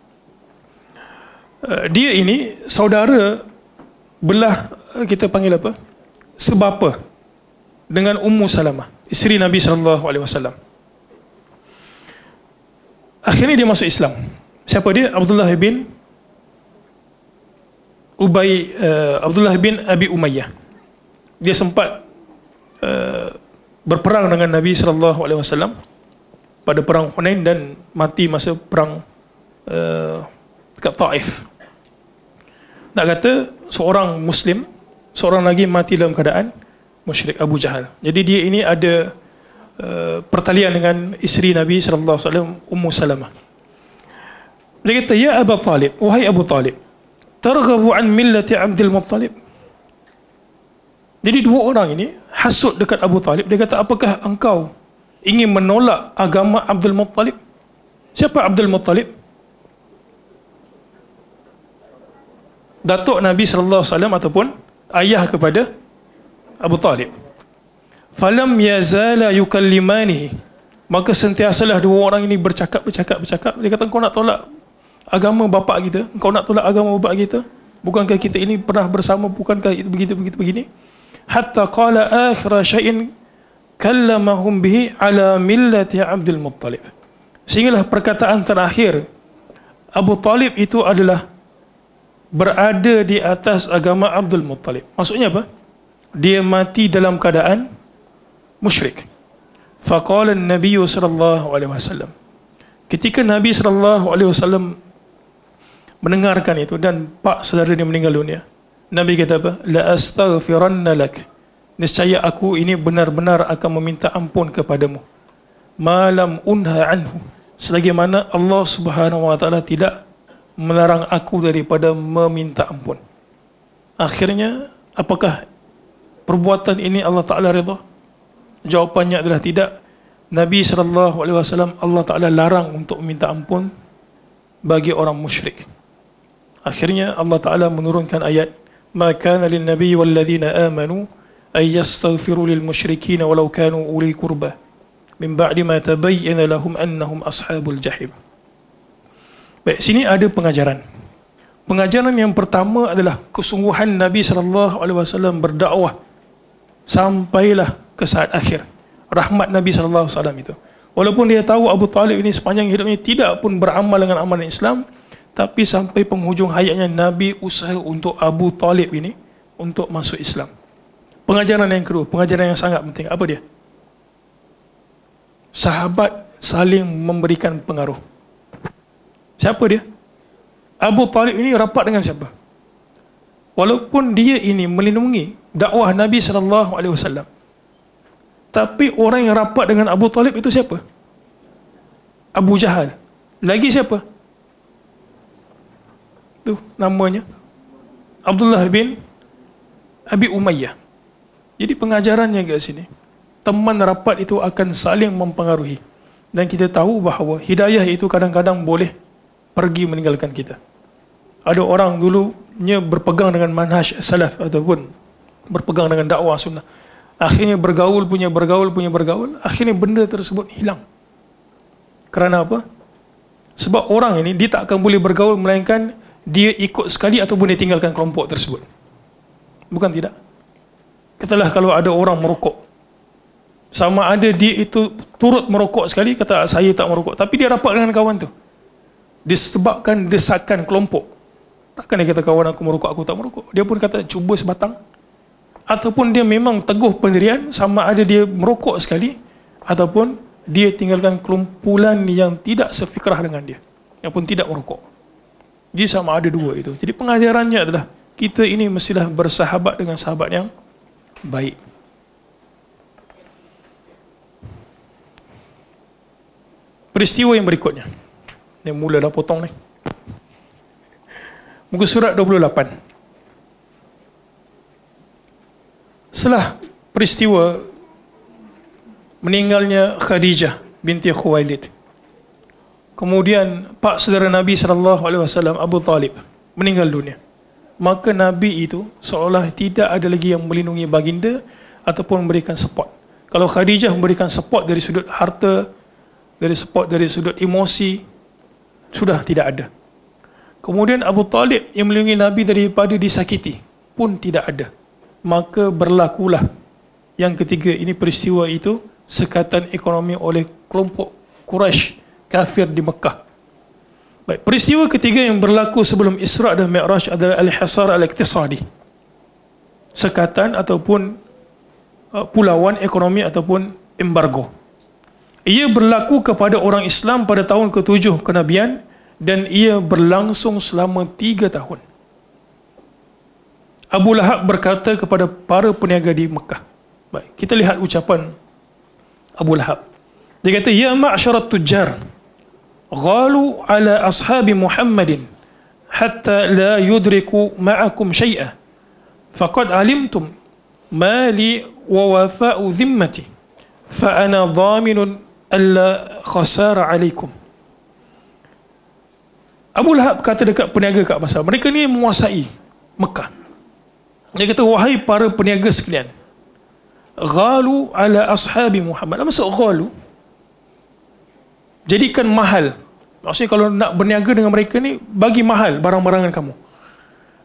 Dia ini saudara belah, kita panggil apa? Sebapa dengan Ummu Salamah, isteri Nabi SAW. Akhirnya dia masuk Islam. Siapa dia? Abdullah bin Abi Umayyah. Dia sempat berperang dengan Nabi SAW pada perang Hunain dan mati masa perang dekat Taif. Nak kata seorang Muslim, seorang lagi mati dalam keadaan musyrik, Abu Jahal. Jadi dia ini ada pertalian dengan isteri Nabi SAW, Ummu Salamah. Dia kata, ya Abu Talib, wahai Abu Talib, targhabu an millati Abdul Muttalib. Jadi dua orang ini hasut dekat Abu Talib. Dia kata, apakah engkau ingin menolak agama Abdul Muttalib? Siapa Abdul Muttalib? Datuk Nabi SAW ataupun ayah kepada Abu Talib. Falam yazala yukallimanihi. Maka sentiasalah dua orang ini bercakap. Dia kata, engkau nak tolak agama bapa kita? Engkau nak tolak agama bapa kita? Bukankah kita ini pernah bersama? Bukankah itu begini? Hatta qala akhira syai'in kallamahum bihi ala millati Abdul Muttalib. Sehinggalah perkataan terakhir Abu Talib itu adalah berada di atas agama Abdul Muttalib. Maksudnya apa? Dia mati dalam keadaan musyrik. Faqala an-nabiy sallallahu alaihi wasallam. Ketika Nabi sallallahu alaihi wasallam mendengarkan itu dan pak saudara dia meninggal dunia, Nabi kata apa? La astaghfiranna lak. Niscaya aku ini benar-benar akan meminta ampun kepadamu. Malam unha anhu. Selagi mana Allah Subhanahu wa taala tidak melarang aku daripada meminta ampun. Akhirnya, apakah perbuatan ini Allah Ta'ala redha? Jawapannya adalah tidak. Nabi SAW Allah Ta'ala larang untuk meminta ampun bagi orang musyrik. Akhirnya Allah Ta'ala menurunkan ayat, Ma kana lin nabi wal ladhina amanu ay yastaghfiru lil musyrikin walau kanu uli kurba min ba'di ma tabayyana lahum annahum ashabul jahim. Baik, sini ada pengajaran. Pengajaran yang pertama adalah kesungguhan Nabi SAW berdakwah sampailah ke saat akhir. Rahmat Nabi SAW itu. Walaupun dia tahu Abu Talib ini sepanjang hidupnya tidak pun beramal dengan amalan Islam, tapi sampai penghujung hayatnya Nabi usaha untuk Abu Talib ini untuk masuk Islam. Pengajaran yang kedua, pengajaran yang sangat penting. Apa dia? Sahabat saling memberikan pengaruh. Siapa dia? Abu Talib ini rapat dengan siapa? Walaupun dia ini melindungi dakwah Nabi SAW, tapi orang yang rapat dengan Abu Talib itu siapa? Abu Jahal. Lagi siapa? Tu namanya Abdullah bin Abi Umayyah. Jadi pengajarannya kat sini, teman rapat itu akan saling mempengaruhi. Dan kita tahu bahawa hidayah itu kadang-kadang boleh pergi meninggalkan kita. Ada orang dulunya berpegang dengan manhaj salaf ataupun berpegang dengan dakwah sunnah. Akhirnya bergaul, akhirnya benda tersebut hilang. Kerana apa? Sebab orang ini dia tak akan boleh bergaul melainkan dia ikut sekali ataupun dia tinggalkan kelompok tersebut. Bukan tidak? Katalah kalau ada orang merokok, sama ada dia itu turut merokok sekali, kata saya tak merokok, tapi dia rapat dengan kawan tu, disebabkan desakan kelompok. Takkan dia kata kawan aku merokok, aku tak merokok. Dia pun kata cuba sebatang. Ataupun dia memang teguh pendirian, sama ada dia merokok sekali ataupun dia tinggalkan kumpulan yang tidak sefikrah dengan dia, yang pun tidak merokok. Dia sama ada dua itu. Jadi pengajarannya adalah kita ini mestilah bersahabat dengan sahabat yang baik. Peristiwa yang berikutnya, yang mula dah potong ni, muka surat 28. Setelah peristiwa meninggalnya Khadijah binti Khuwailid, kemudian pak saudara Nabi SAW Abu Talib meninggal dunia, maka Nabi itu seolah tidak ada lagi yang melindungi baginda ataupun memberikan support. Kalau Khadijah memberikan support dari sudut harta, dari sudut emosi, sudah tidak ada. Kemudian Abu Talib yang melindungi Nabi daripada disakiti pun tidak ada. Maka berlakulah yang ketiga ini, peristiwa itu, sekatan ekonomi oleh kelompok Quraisy kafir di Mekah. Baik, peristiwa ketiga yang berlaku sebelum Isra' dan Mi'raj adalah al-hisar al-iqtisadi. Sekatan ataupun pulauan ekonomi ataupun embargo. Ia berlaku kepada orang Islam pada tahun ke-7 kenabian dan ia berlangsung selama 3 tahun. Abu Lahab berkata kepada para peniaga di Mekah. Baik, kita lihat ucapan Abu Lahab. Dia kata, ya ma'syarat tujjar, ghalu ala ashabi Muhammadin hatta la yudriku ma'akum syai'ah faqad alimtum ma li wa wafa'u dhimmati fa ana dhaminun alla khasara alaikum. Abu Lahab kata dekat peniaga kat pasar, mereka ni menguasai Mekah. Dia kata, wahai para peniaga sekalian, ghalu ala ashabi Muhammad. Apa maksud ghalu? Jadikan mahal. Maksudnya kalau nak berniaga dengan mereka ni, bagi mahal barang-barangan kamu.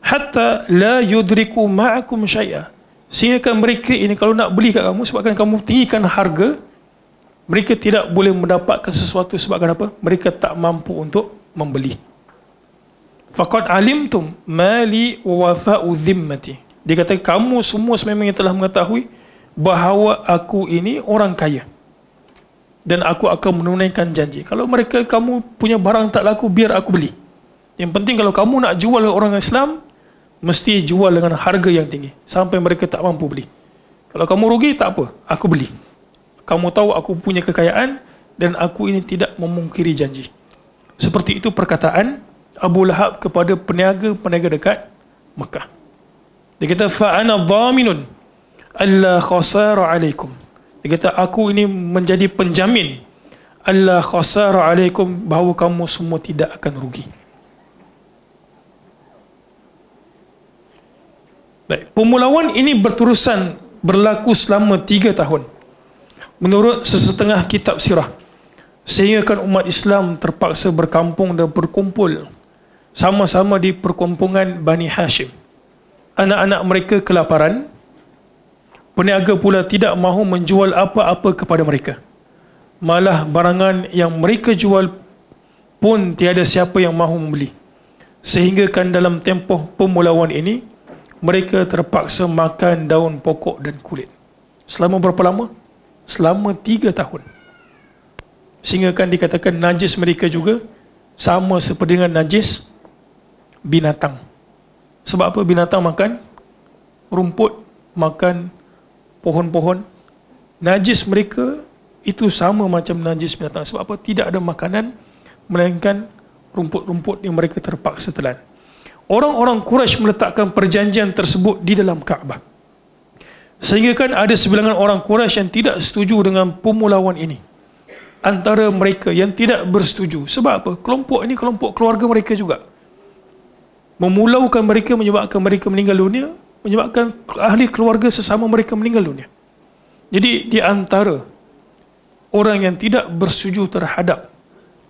Hatta la yudriku ma'akum syai'ah. Sehingga kan mereka ini kalau nak beli kat kamu, sebabkan kamu tinggikan harga, mereka tidak boleh mendapatkan sesuatu. Sebabkan apa? Mereka tak mampu untuk membeli. Faqad alimtum mali wa wafa'u dhimmati. Dia kata, kamu semua sememangnya telah mengetahui bahawa aku ini orang kaya dan aku akan menunaikan janji. Kalau kamu punya barang tak laku, biar aku beli. Yang penting kalau kamu nak jual orang Islam, mesti jual dengan harga yang tinggi sampai mereka tak mampu beli. Kalau kamu rugi, tak apa, aku beli. Kamu tahu aku punya kekayaan dan aku ini tidak memungkiri janji. Seperti itu perkataan Abu Lahab kepada peniaga-peniaga dekat Mekah. Dia kata, fa ana dhaminun alla khasara alaikum. Dia kata, aku ini menjadi penjamin alla khasara alaikum, bahawa kamu semua tidak akan rugi. Baik, pemulauan ini berterusan berlaku selama 3 tahun menurut sesetengah kitab sirah, sehingga kan umat Islam terpaksa berkampung dan berkumpul sama-sama di perkampungan Bani Hashim. Anak-anak mereka kelaparan, peniaga pula tidak mahu menjual apa-apa kepada mereka. Malah barangan yang mereka jual pun tiada siapa yang mahu membeli. Sehingga kan dalam tempoh pemulauan ini, mereka terpaksa makan daun pokok dan kulit. Selama berapa lama? Selama 3 tahun. Sehingga kan dikatakan najis mereka juga sama seperti dengan najis binatang. Sebab apa? Binatang makan rumput, makan pohon-pohon. Najis mereka itu sama macam najis binatang. Sebab apa? Tidak ada makanan melainkan rumput-rumput yang mereka terpaksa telan. Orang-orang Quraisy meletakkan perjanjian tersebut di dalam Kaabah. Sehingga kan ada sebilangan orang Quraisy yang tidak setuju dengan pemulauan ini. Antara mereka yang tidak bersetuju. Sebab apa? Kelompok ini kelompok keluarga mereka juga. Memulaukan mereka menyebabkan mereka meninggal dunia, menyebabkan ahli keluarga sesama mereka meninggal dunia. Jadi di antara orang yang tidak bersetuju terhadap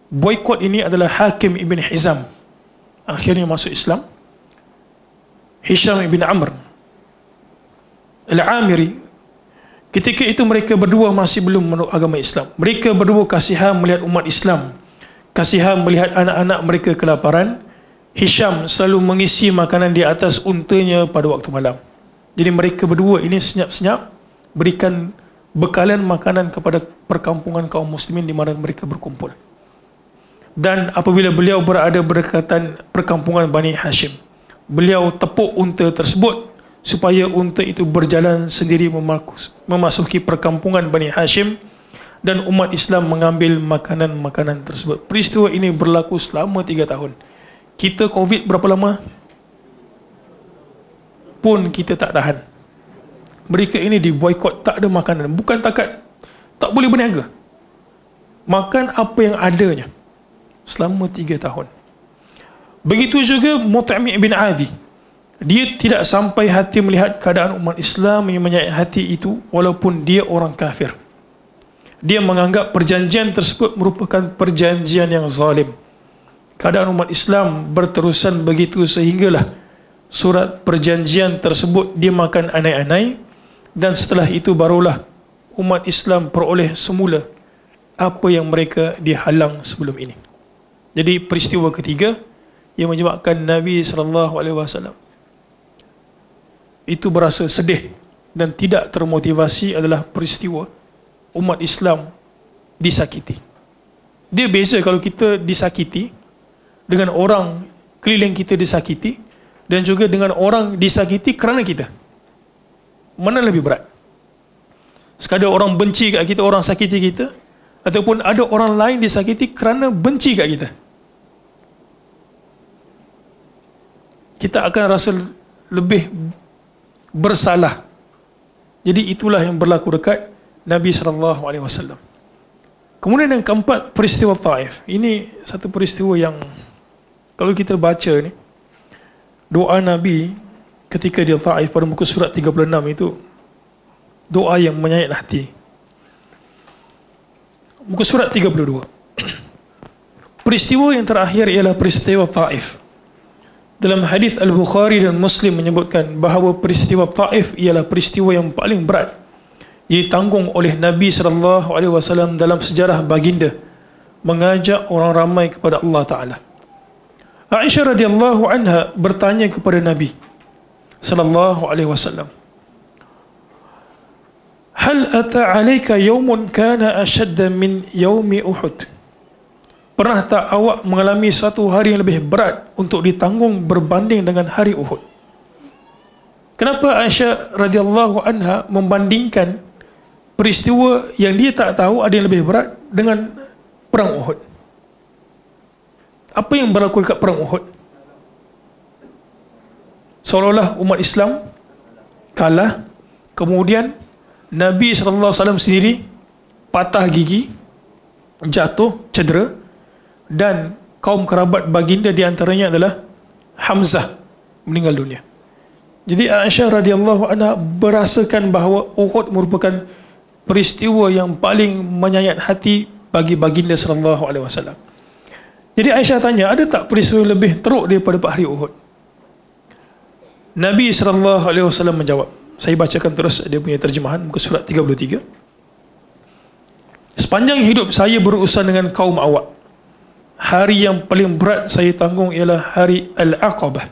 boikot ini adalah Hakim ibn Hizam, akhirnya masuk Islam. Hisham ibn Amr Al-Amiri, ketika itu mereka berdua masih belum menurut agama Islam. Mereka berdua kasihan melihat umat Islam, kasihan melihat anak-anak mereka kelaparan. Hisham selalu mengisi makanan di atas untanya pada waktu malam. Jadi mereka berdua ini senyap-senyap berikan bekalan makanan kepada perkampungan kaum muslimin di mana mereka berkumpul. Dan apabila beliau berada berdekatan perkampungan Bani Hashim, beliau tepuk unta tersebut supaya unta itu berjalan sendiri memasuki perkampungan Bani Hashim, dan umat Islam mengambil makanan-makanan tersebut. Peristiwa ini berlaku selama 3 tahun. Kita COVID berapa lama pun kita tak tahan. Mereka ini diboikot, tak ada makanan. Bukan takat tak boleh berniaga, makan apa yang adanya selama 3 tahun. Begitu juga Mut'im ibn Adi, Dia tidak sampai hati melihat keadaan umat Islam yang menyayat hati itu walaupun dia orang kafir. Dia menganggap perjanjian tersebut merupakan perjanjian yang zalim. Keadaan umat Islam berterusan begitu sehinggalah surat perjanjian tersebut dimakan anai-anai, dan setelah itu barulah umat Islam peroleh semula apa yang mereka dihalang sebelum ini. Jadi peristiwa ketiga yang menyebabkan Nabi SAW itu berasa sedih dan tidak termotivasi adalah peristiwa umat Islam disakiti. Dia biasa kalau kita disakiti dengan orang keliling kita disakiti, dan juga dengan orang disakiti kerana kita. Mana lebih berat? Sekadar orang benci kat kita, orang sakiti kita, ataupun ada orang lain disakiti kerana benci kat kita. Kita akan rasa lebih bersalah. Jadi itulah yang berlaku dekat Nabi SAW. Kemudian yang keempat, peristiwa Taif. Ini satu peristiwa yang kalau kita baca ni, doa Nabi ketika dia Taif pada muka surat 36 itu doa yang menyayat hati. Muka surat 32. Peristiwa yang terakhir ialah peristiwa Taif. Dalam hadis Al-Bukhari dan Muslim menyebutkan bahawa peristiwa Taif ialah peristiwa yang paling berat yang ditanggung oleh Nabi SAW dalam sejarah baginda mengajak orang ramai kepada Allah Ta'ala. Aisyah radhiyallahu anha bertanya kepada Nabi SAW, "Hal ata 'alaika yawmun kana ashadda min yaumi Uhud?" Pernah tak awak mengalami satu hari yang lebih berat untuk ditanggung berbanding dengan hari Uhud? Kenapa Aisyah radhiyallahu anha membandingkan peristiwa yang dia tak tahu ada yang lebih berat dengan perang Uhud? Apa yang berlaku dekat perang Uhud? Seolah-olah umat Islam kalah, kemudian Nabi SAW sendiri patah gigi, jatuh, cedera, dan kaum kerabat baginda di antaranya adalah Hamzah meninggal dunia. Jadi Aisyah radhiyallahu anha berasakan bahawa Uhud merupakan peristiwa yang paling menyayat hati bagi baginda SAW. Jadi Aisyah tanya, ada tak peristiwa lebih teruk daripada hari Uhud? Nabi SAW menjawab. Saya bacakan terus dia punya terjemahan, muka surat 33. "Sepanjang hidup saya berurusan dengan kaum awak, hari yang paling berat saya tanggung ialah hari Al-Aqabah.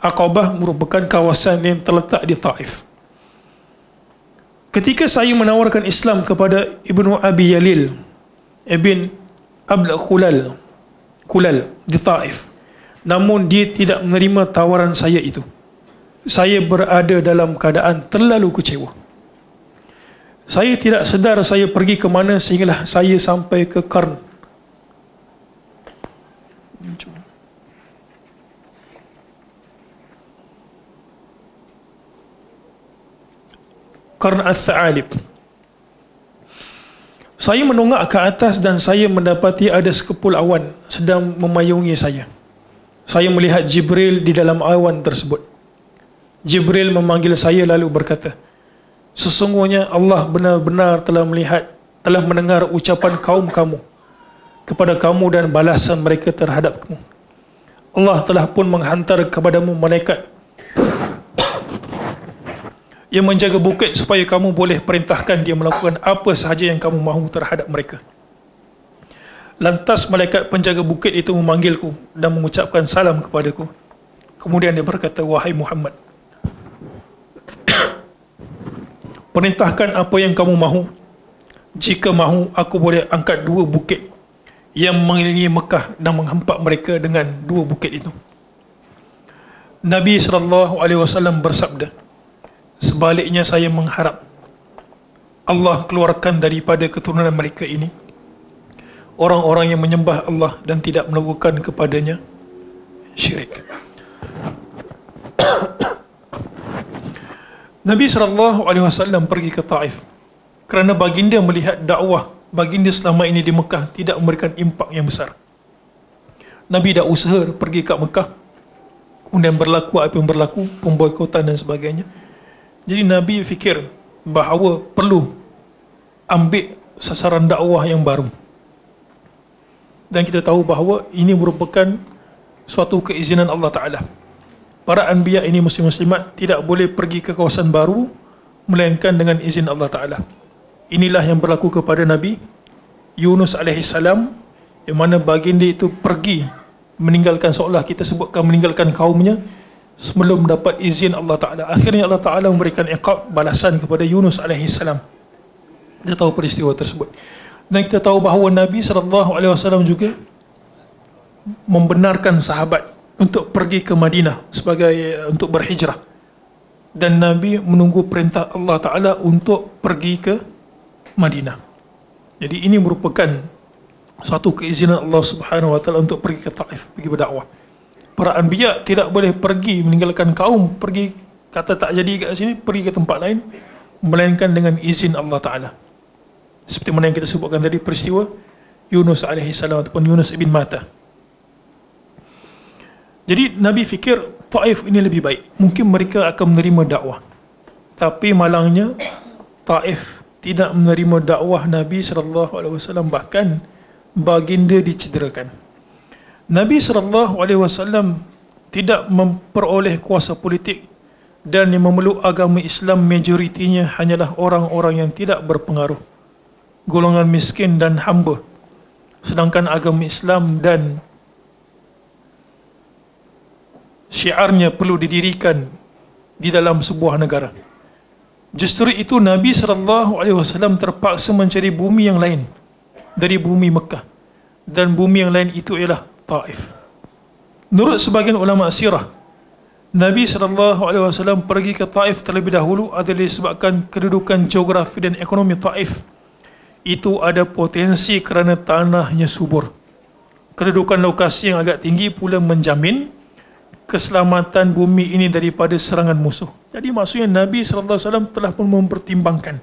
Aqabah merupakan kawasan yang terletak di Taif. Ketika saya menawarkan Islam kepada Ibnu Abi Yalil Ibn Abd Kulal di Taif, namun dia tidak menerima tawaran saya itu. Saya berada dalam keadaan terlalu kecewa. Saya tidak sedar saya pergi ke mana sehinggalah saya sampai ke Qarn Al-Tha'alib. Saya menunggak ke atas dan saya mendapati ada sekepul awan sedang memayungi saya. Saya melihat Jibril di dalam awan tersebut. Jibril memanggil saya lalu berkata, "Sesungguhnya Allah benar-benar telah mendengar ucapan kaum kamu kepada kamu dan balasan mereka terhadap kamu. Allah telah pun menghantar kepadamu malaikat yang menjaga bukit supaya kamu boleh perintahkan dia melakukan apa sahaja yang kamu mahu terhadap mereka." Lantas malaikat penjaga bukit itu memanggilku dan mengucapkan salam kepadaku. Kemudian dia berkata, "Wahai Muhammad, perintahkan apa yang kamu mahu. Jika mahu, aku boleh angkat dua bukit yang mengelilingi Mekah dan menghempak mereka dengan dua bukit itu." Nabi SAW bersabda, "Sebaliknya saya mengharap Allah keluarkan daripada keturunan mereka ini orang-orang yang menyembah Allah dan tidak melakukan kepadanya syirik." Nabi SAW pergi ke Taif kerana baginda melihat dakwah baginda selama ini di Mekah tidak memberikan impak yang besar. Nabi dah usaha pergi ke Mekah, kemudian berlaku apa yang berlaku, pemboikotan dan sebagainya. Jadi Nabi fikir bahawa perlu ambil sasaran dakwah yang baru. Dan kita tahu bahawa ini merupakan suatu keizinan Allah Ta'ala. Para anbiya ini muslim-muslimat tidak boleh pergi ke kawasan baru melainkan dengan izin Allah Ta'ala. Inilah yang berlaku kepada Nabi Yunus alaihissalam, yang mana baginda itu pergi meninggalkan, seolah kita sebutkan meninggalkan kaumnya sebelum mendapat izin Allah Ta'ala. Akhirnya Allah Ta'ala memberikan iqab, balasan kepada Yunus alaihissalam. Kita tahu peristiwa tersebut. Dan kita tahu bahawa Nabi SAW juga membenarkan sahabat untuk pergi ke Madinah sebagai untuk berhijrah. Dan Nabi menunggu perintah Allah Ta'ala untuk pergi ke Madinah. Jadi ini merupakan suatu keizinan Allah Subhanahu Wa Ta'ala untuk pergi ke Taif, pergi berdakwah. Para anbiya tidak boleh pergi meninggalkan kaum, pergi kata tak jadi kat sini, pergi ke tempat lain, melainkan dengan izin Allah Ta'ala. Seperti mana yang kita sebutkan tadi, peristiwa Yunus alaihissalam ataupun Yunus ibn Matta. Jadi Nabi fikir Taif ini lebih baik, mungkin mereka akan menerima dakwah. Tapi malangnya Taif tidak menerima dakwah Nabi SAW, bahkan baginda dicederakan. Nabi SAW tidak memperoleh kuasa politik, dan yang memeluk agama Islam majoritinya hanyalah orang-orang yang tidak berpengaruh, golongan miskin dan hamba. Sedangkan agama Islam dan syiarnya perlu didirikan di dalam sebuah negara. Justru itu Nabi SAW terpaksa mencari bumi yang lain dari bumi Mekah, dan bumi yang lain itu ialah Taif. Menurut sebagian ulama sirah, Nabi SAW pergi ke Taif terlebih dahulu adalah disebabkan kedudukan geografi dan ekonomi Taif itu ada potensi kerana tanahnya subur. Kedudukan lokasi yang agak tinggi pula menjamin keselamatan bumi ini daripada serangan musuh. Jadi maksudnya Nabi SAW telah pun mempertimbangkan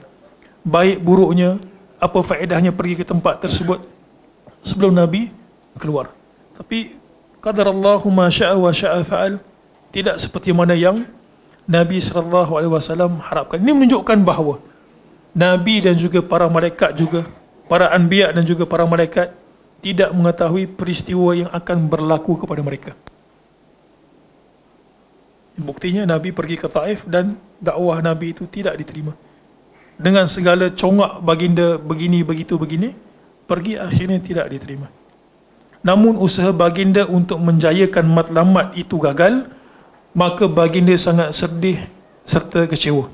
baik buruknya, apa faedahnya pergi ke tempat tersebut sebelum Nabi keluar. Tapi qadarallahu ma syaa wa syaa fa'al, tidak seperti mana yang Nabi SAW harapkan. Ini menunjukkan bahawa Nabi dan juga para malaikat juga, para anbiya dan juga para malaikat tidak mengetahui peristiwa yang akan berlaku kepada mereka. Buktinya Nabi pergi ke Taif dan dakwah Nabi itu tidak diterima. Dengan segala congak baginda begini, begitu, begini, pergi akhirnya tidak diterima. Namun usaha baginda untuk menjayakan matlamat itu gagal, maka baginda sangat sedih serta kecewa.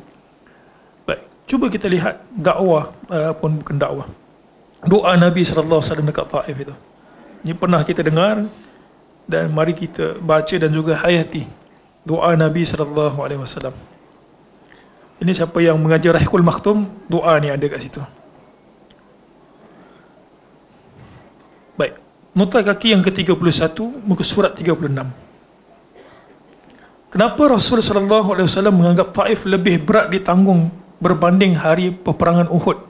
Baik, cuba kita lihat dakwah, pun bukan dakwah, doa Nabi SAW dekat Taif itu. Ini pernah kita dengar, dan mari kita baca dan juga hayati doa Nabi SAW. Ini siapa yang mengajar Rahikul Maktum, doa ni ada kat situ. Baik, nota kaki yang ke-31, muka surat 36. Kenapa Rasulullah SAW menganggap Taif lebih berat ditanggung berbanding hari peperangan Uhud,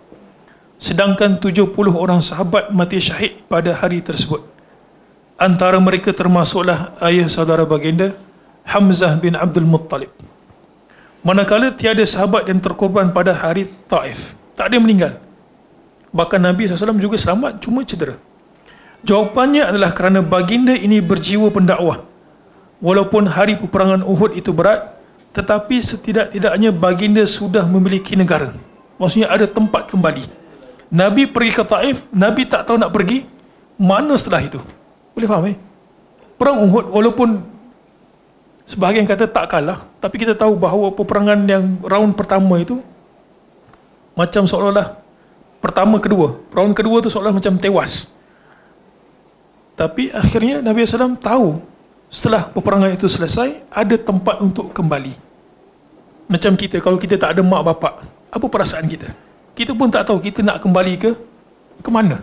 sedangkan 70 orang sahabat mati syahid pada hari tersebut? Antara mereka termasuklah ayah saudara baginda Hamzah bin Abdul Muttalib. Manakala tiada sahabat yang terkorban pada hari Taif, tak ada meninggal. Bahkan Nabi SAW juga selamat, cuma cedera. Jawapannya adalah kerana baginda ini berjiwa pendakwah. Walaupun hari peperangan Uhud itu berat, tetapi setidak-tidaknya baginda sudah memiliki negara. Maksudnya ada tempat kembali. Nabi pergi ke Taif, Nabi tak tahu nak pergi mana setelah itu. Boleh faham Perang Uhud walaupun sebahagian kata tak kalah, tapi kita tahu bahawa peperangan yang round pertama itu macam seolah-olah pertama kedua, round kedua tu seolah macam tewas. Tapi akhirnya Nabi SAW tahu setelah peperangan itu selesai ada tempat untuk kembali. Macam kita, kalau kita tak ada mak bapak, apa perasaan kita? Kita pun tak tahu kita nak kembali ke mana,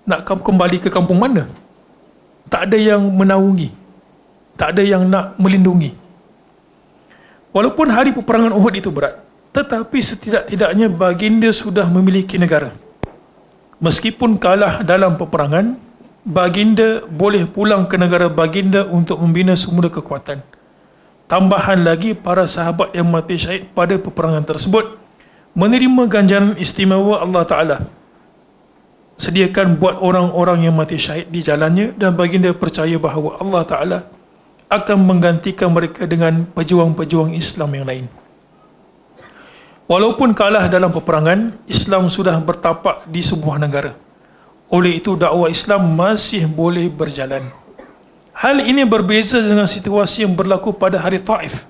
nak kembali ke kampung mana. Tak ada yang menaungi, tak ada yang nak melindungi. Walaupun hari peperangan Uhud itu berat, tetapi setidak-tidaknya baginda sudah memiliki negara. Meskipun kalah dalam peperangan, baginda boleh pulang ke negara baginda untuk membina semula kekuatan. Tambahan lagi, para sahabat yang mati syahid pada peperangan tersebut menerima ganjaran istimewa Allah Ta'ala sediakan buat orang-orang yang mati syahid di jalannya, dan baginda percaya bahawa Allah Ta'ala akan menggantikan mereka dengan pejuang-pejuang Islam yang lain. Walaupun kalah dalam peperangan, Islam sudah bertapak di sebuah negara. Oleh itu dakwah Islam masih boleh berjalan. Hal ini berbeza dengan situasi yang berlaku pada hari Taif.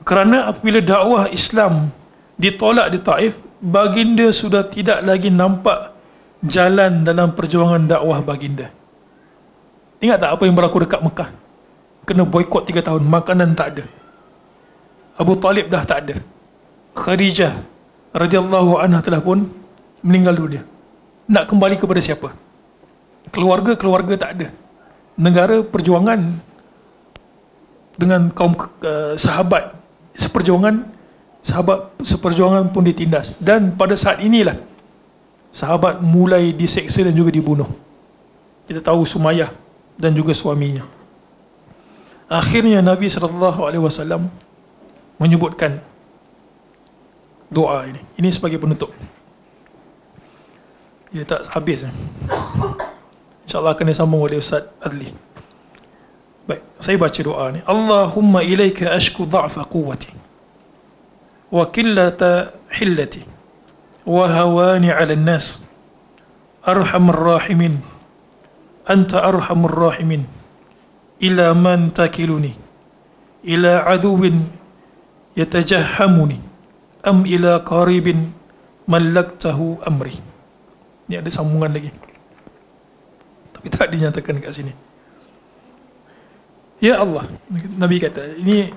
Kerana apabila dakwah Islam ditolak di Taif, baginda sudah tidak lagi nampak jalan dalam perjuangan dakwah baginda. Ingat tak apa yang berlaku dekat Mekah? Kena boikot 3 tahun, makanan tak ada. Abu Talib dah tak ada. Khadijah radhiyallahu anha telah pun meninggal dunia. Nak kembali kepada siapa? Keluarga tak ada. Negara perjuangan dengan kaum sahabat seperjuangan pun ditindas. Dan pada saat inilah sahabat mulai diseksa dan juga dibunuh. Kita tahu Sumayyah dan juga suaminya. Akhirnya Nabi SAW menyebutkan doa ini. Ini sebagai penutup. Ia tak habis. InsyaAllah akan disambung oleh Ustaz Adli. Baik, saya baca doa ni. Allahumma ilaika ashku dha'fa quwwati wa qillata hillati wa hawani 'ala an-nas. Arhamar rahimin. Anta arhamur rahimin. Ila man takiluni ila aduwin yatajahhamuni am ila qaribin mallaktahu amri. Ini ada sambungan lagi, tapi tak dinyatakan kat sini. Ya Allah, Nabi kata, ini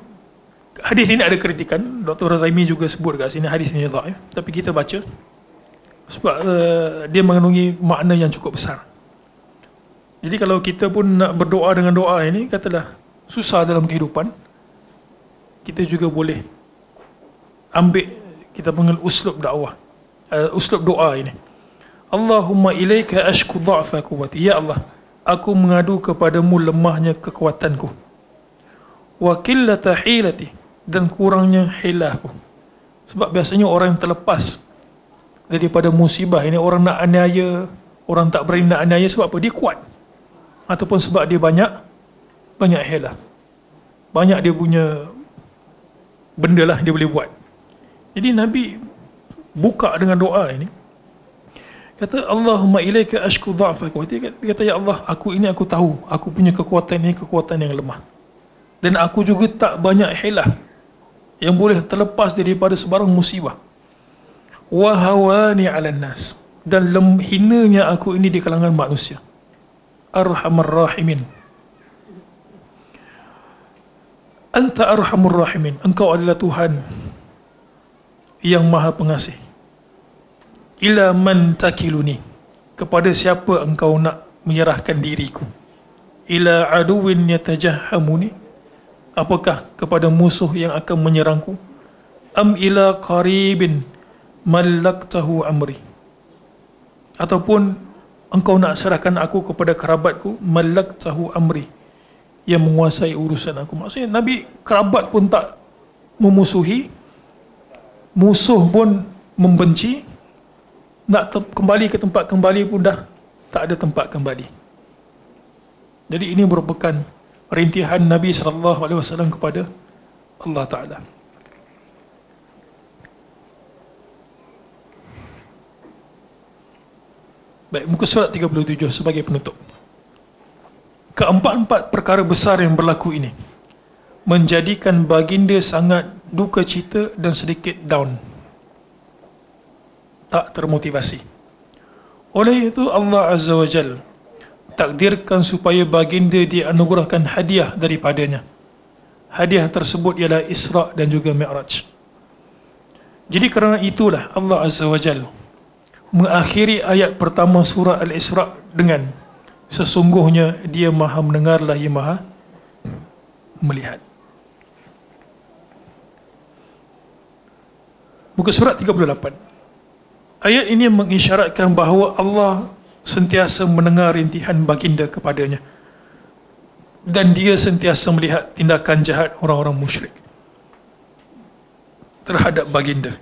hadis ini ada kritikan. Dr. Razaimi juga sebut kat sini hadis ini dhaif, tapi kita baca sebab dia mengandungi makna yang cukup besar. Jadi kalau kita pun nak berdoa dengan doa ini, katalah susah dalam kehidupan, kita juga boleh ambil, kita panggil uslub dakwah, uslub doa ini. Allahumma ilaika ashku dha'fa quwwati. Ya Allah, aku mengadu kepadamu lemahnya kekuatanku. Wa qillata hilati, dan kurangnya hilahku. Sebab biasanya orang yang terlepas daripada musibah ini, orang nak aniaya, orang tak berani nak aniaya sebab apa? Dia kuat. Ataupun sebab dia banyak hilah. Banyak dia punya benda lah dia boleh buat. Jadi Nabi buka dengan doa ini. Kata Allahumma ilaika ashku dha'fa quwwati. Dia kata, ya Allah, aku tahu aku punya kekuatan ini kekuatan yang lemah. Dan aku juga tak banyak hilah yang boleh terlepas daripada sebarang musibah. Wa hawani 'alan nas, dan hinanya aku ini di kalangan manusia. Arhamar rahimin. Anta arhamur rahimin. Engkau adalah Tuhan yang maha pengasih. Ila man takiluni, kepada siapa engkau nak menyerahkan diriku. Ila aduwin yatajahhamuni, apakah kepada musuh yang akan menyerangku. Am ila qaribin mallaktahu amri, ataupun engkau nak serahkan aku kepada kerabatku. Mallaktahu amri, yang menguasai urusan aku. Maksudnya Nabi kerabat pun tak memusuhi, musuh pun membenci, nak kembali ke tempat kembali pun dah tak ada tempat kembali. Jadi ini merupakan rintihan Nabi SAW kepada Allah Ta'ala. Baik, muka surat 37 sebagai penutup. Keempat-empat perkara besar yang berlaku ini menjadikan baginda sangat duka cita dan sedikit down, tak termotivasi. Oleh itu Allah Azza wa Jal takdirkan supaya baginda dianugerahkan hadiah daripadanya. Hadiah tersebut ialah Isra' dan juga Mi'raj. Jadi kerana itulah Allah Azza wa Jal mengakhiri ayat pertama surah Al-Isra' dengan sesungguhnya dia maha mendengar lagi maha melihat. Muka surat 38. Ayat ini mengisyaratkan bahawa Allah sentiasa mendengar rintihan baginda kepadanya. dan dia sentiasa melihat tindakan jahat orang-orang musyrik terhadap baginda.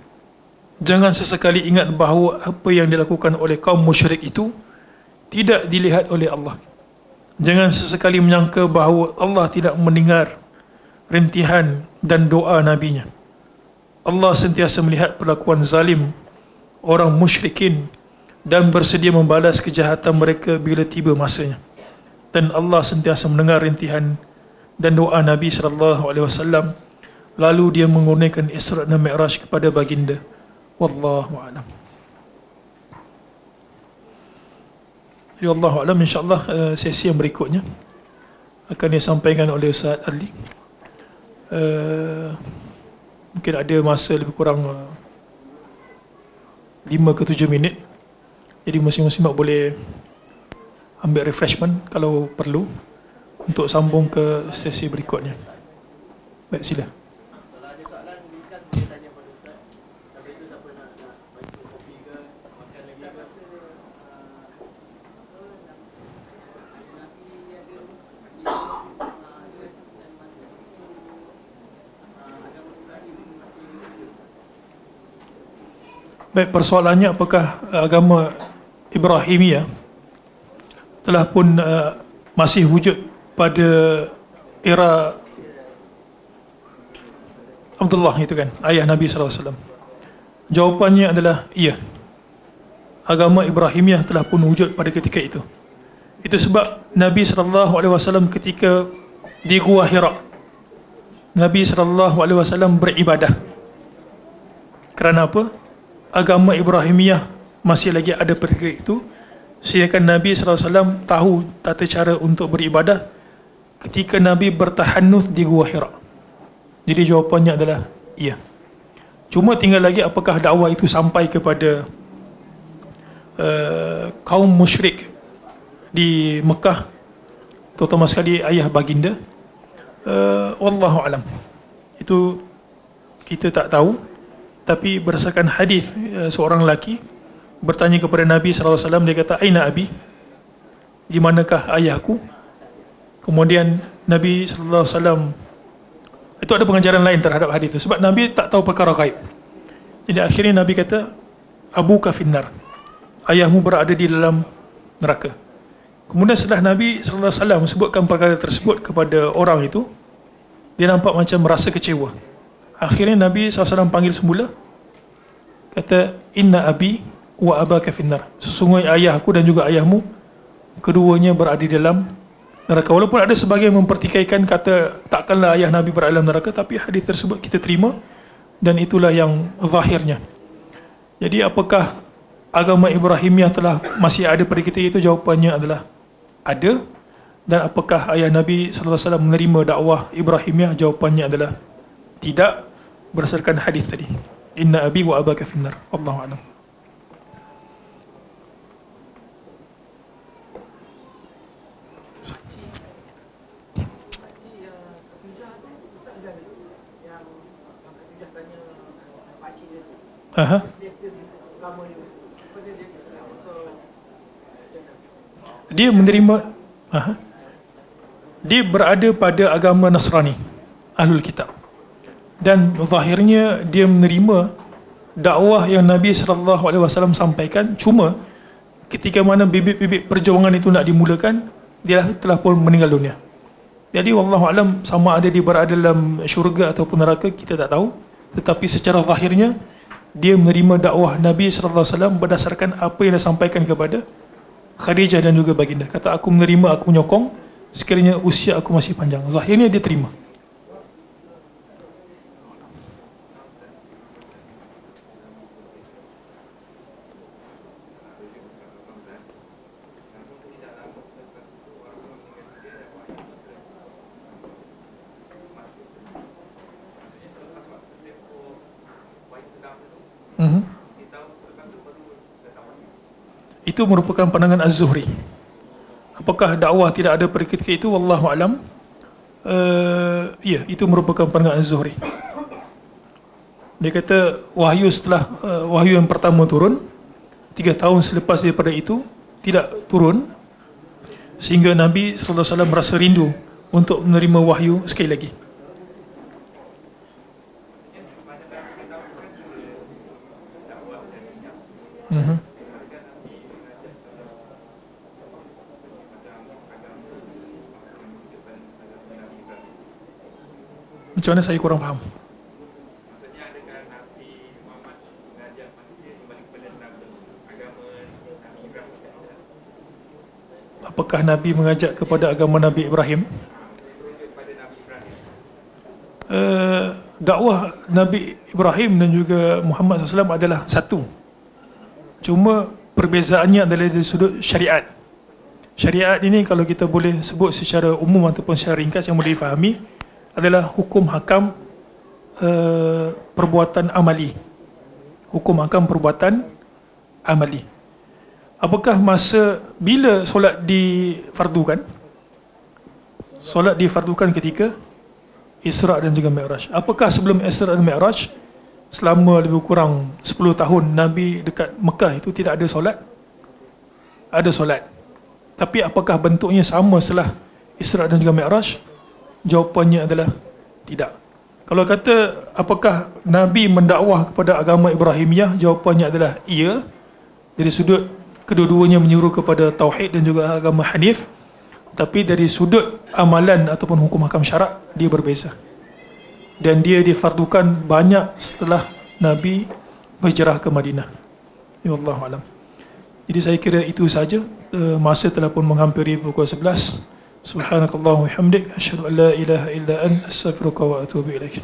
Jangan sesekali ingat bahawa apa yang dilakukan oleh kaum musyrik itu tidak dilihat oleh Allah. Jangan sesekali menyangka bahawa Allah tidak mendengar rintihan dan doa nabinya. Allah sentiasa melihat perlakuan zalim orang musyrikin dan bersedia membalas kejahatan mereka bila tiba masanya. Dan Allah sentiasa mendengar rintihan dan doa Nabi SAW, lalu dia mengurniakan Isra' dan Mi'raj kepada baginda. Wallahu a'lam. Jadi wallahu a'lam, insyaAllah sesi yang berikutnya akan disampaikan oleh Ustaz Adli. Mungkin ada masa lebih kurang 5 ke 7 minit. Jadi muslim-muslimat boleh ambil refreshment kalau perlu untuk sambung ke sesi berikutnya. Baik, sila. Baik, persoalannya apakah agama Ibrahimiyah telah pun masih wujud pada era Abdullah itu kan, ayah Nabi SAW. Jawapannya adalah iya. Agama Ibrahimiyah telah pun wujud pada ketika itu. Itu sebab Nabi SAW ketika di Gua Hira, Nabi SAW beribadah. Kerana apa? Agama Ibrahimiyah masih lagi ada pada ketika itu, sehingga Nabi SAW tahu tata cara untuk beribadah ketika Nabi bertahannuth di Gua Hira. Jadi jawapannya adalah iya. Cuma tinggal lagi apakah dakwah itu sampai kepada kaum musyrik di Mekah, terutama sekali ayah baginda. Wallahu alam. Itu kita tak tahu. Tapi berdasarkan hadis, seorang lelaki bertanya kepada Nabi SAW, dia kata, "Aina abi?" Di manakah ayahku? Kemudian Nabi SAW, itu ada pengajaran lain terhadap hadis itu, sebab Nabi tak tahu perkara gaib. Jadi akhirnya Nabi kata, "Abuka finnar." Ayahmu berada di dalam neraka. Kemudian setelah Nabi SAW sebutkan perkara tersebut kepada orang itu, dia nampak macam merasa kecewa. Akhirnya Nabi SAW panggil semula, kata, "Inna abi wa abaka finnar." Sesungguhnya ayahku dan juga ayahmu, keduanya berada di dalam neraka. Walaupun ada sebagian mempertikaikan kata takkanlah ayah Nabi berada dalam neraka, tapi hadis tersebut kita terima dan itulah yang zahirnya. Jadi apakah agama Ibrahimiyah telah masih ada pada kita itu? Jawapannya adalah ada. Dan apakah ayah Nabi SAW menerima dakwah Ibrahimiyah? Jawapannya adalah tidak, berdasarkan hadis tadi, "Inna abi wa abaka finnar." Allahu a'lam. Aha. Dia menerima, dia berada pada agama Nasrani, Ahlul Kitab. Dan zahirnya dia menerima dakwah yang Nabi SAW sampaikan. Cuma ketika mana bibit-bibit perjuangan itu nak dimulakan, dia telah pun meninggal dunia. Jadi wallahu alam, sama ada dia berada dalam syurga ataupun neraka, kita tak tahu. Tetapi secara zahirnya dia menerima dakwah Nabi SAW berdasarkan apa yang dia sampaikan kepada Khadijah dan juga baginda. Kata, "Aku menerima, aku menyokong sekiranya usia aku masih panjang." Zahirnya dia terima. Itu merupakan pandangan Az-Zuhri. Apakah dakwah tidak ada pada ketika itu? Wallahu alam. Ya, itu merupakan pandangan Az-Zuhri. Dia kata wahyu setelah wahyu yang pertama turun, 3 tahun selepas daripada itu tidak turun, sehingga Nabi SAW merasa rindu untuk menerima wahyu sekali lagi. Macam mana saya kurang faham? Maksudnya adakah Nabi Muhammad mengajak manusia kembali kepada agama Nabi Ibrahim? Apakah Nabi mengajak kepada agama Nabi Ibrahim? Dakwah Nabi Ibrahim dan juga Muhammad SAW adalah satu. Cuma perbezaannya adalah dari sudut syariat. Syariat ini kalau kita boleh sebut secara umum ataupun secara ringkas yang boleh difahami, adalah hukum hakam perbuatan amali. Hukum hakam perbuatan amali. Apakah bila solat difardukan? Solat difardukan ketika Isra' dan juga Mi'raj. Apakah sebelum Isra' dan Mi'raj, selama lebih kurang 10 tahun Nabi dekat Mekah itu tidak ada solat? Ada solat. Tapi apakah bentuknya sama setelah Isra' dan juga Mi'raj? Jawapannya adalah tidak. Kalau kata apakah Nabi mendakwah kepada agama Ibrahimiyah, jawapannya adalah iya. Dari sudut kedua-duanya menyuruh kepada tauhid dan juga agama Hanif. Tapi dari sudut amalan ataupun hukum hakam syarak, dia berbeza. Dan dia difardukan banyak setelah Nabi berhijrah ke Madinah. Ya Allah alam. Jadi saya kira itu saja. Masa telah pun menghampiri pukul 11. Subhanakallah wa hamdik, asyhadu an la ilaha illa anta, astaghfiruka wa atubu ilaik.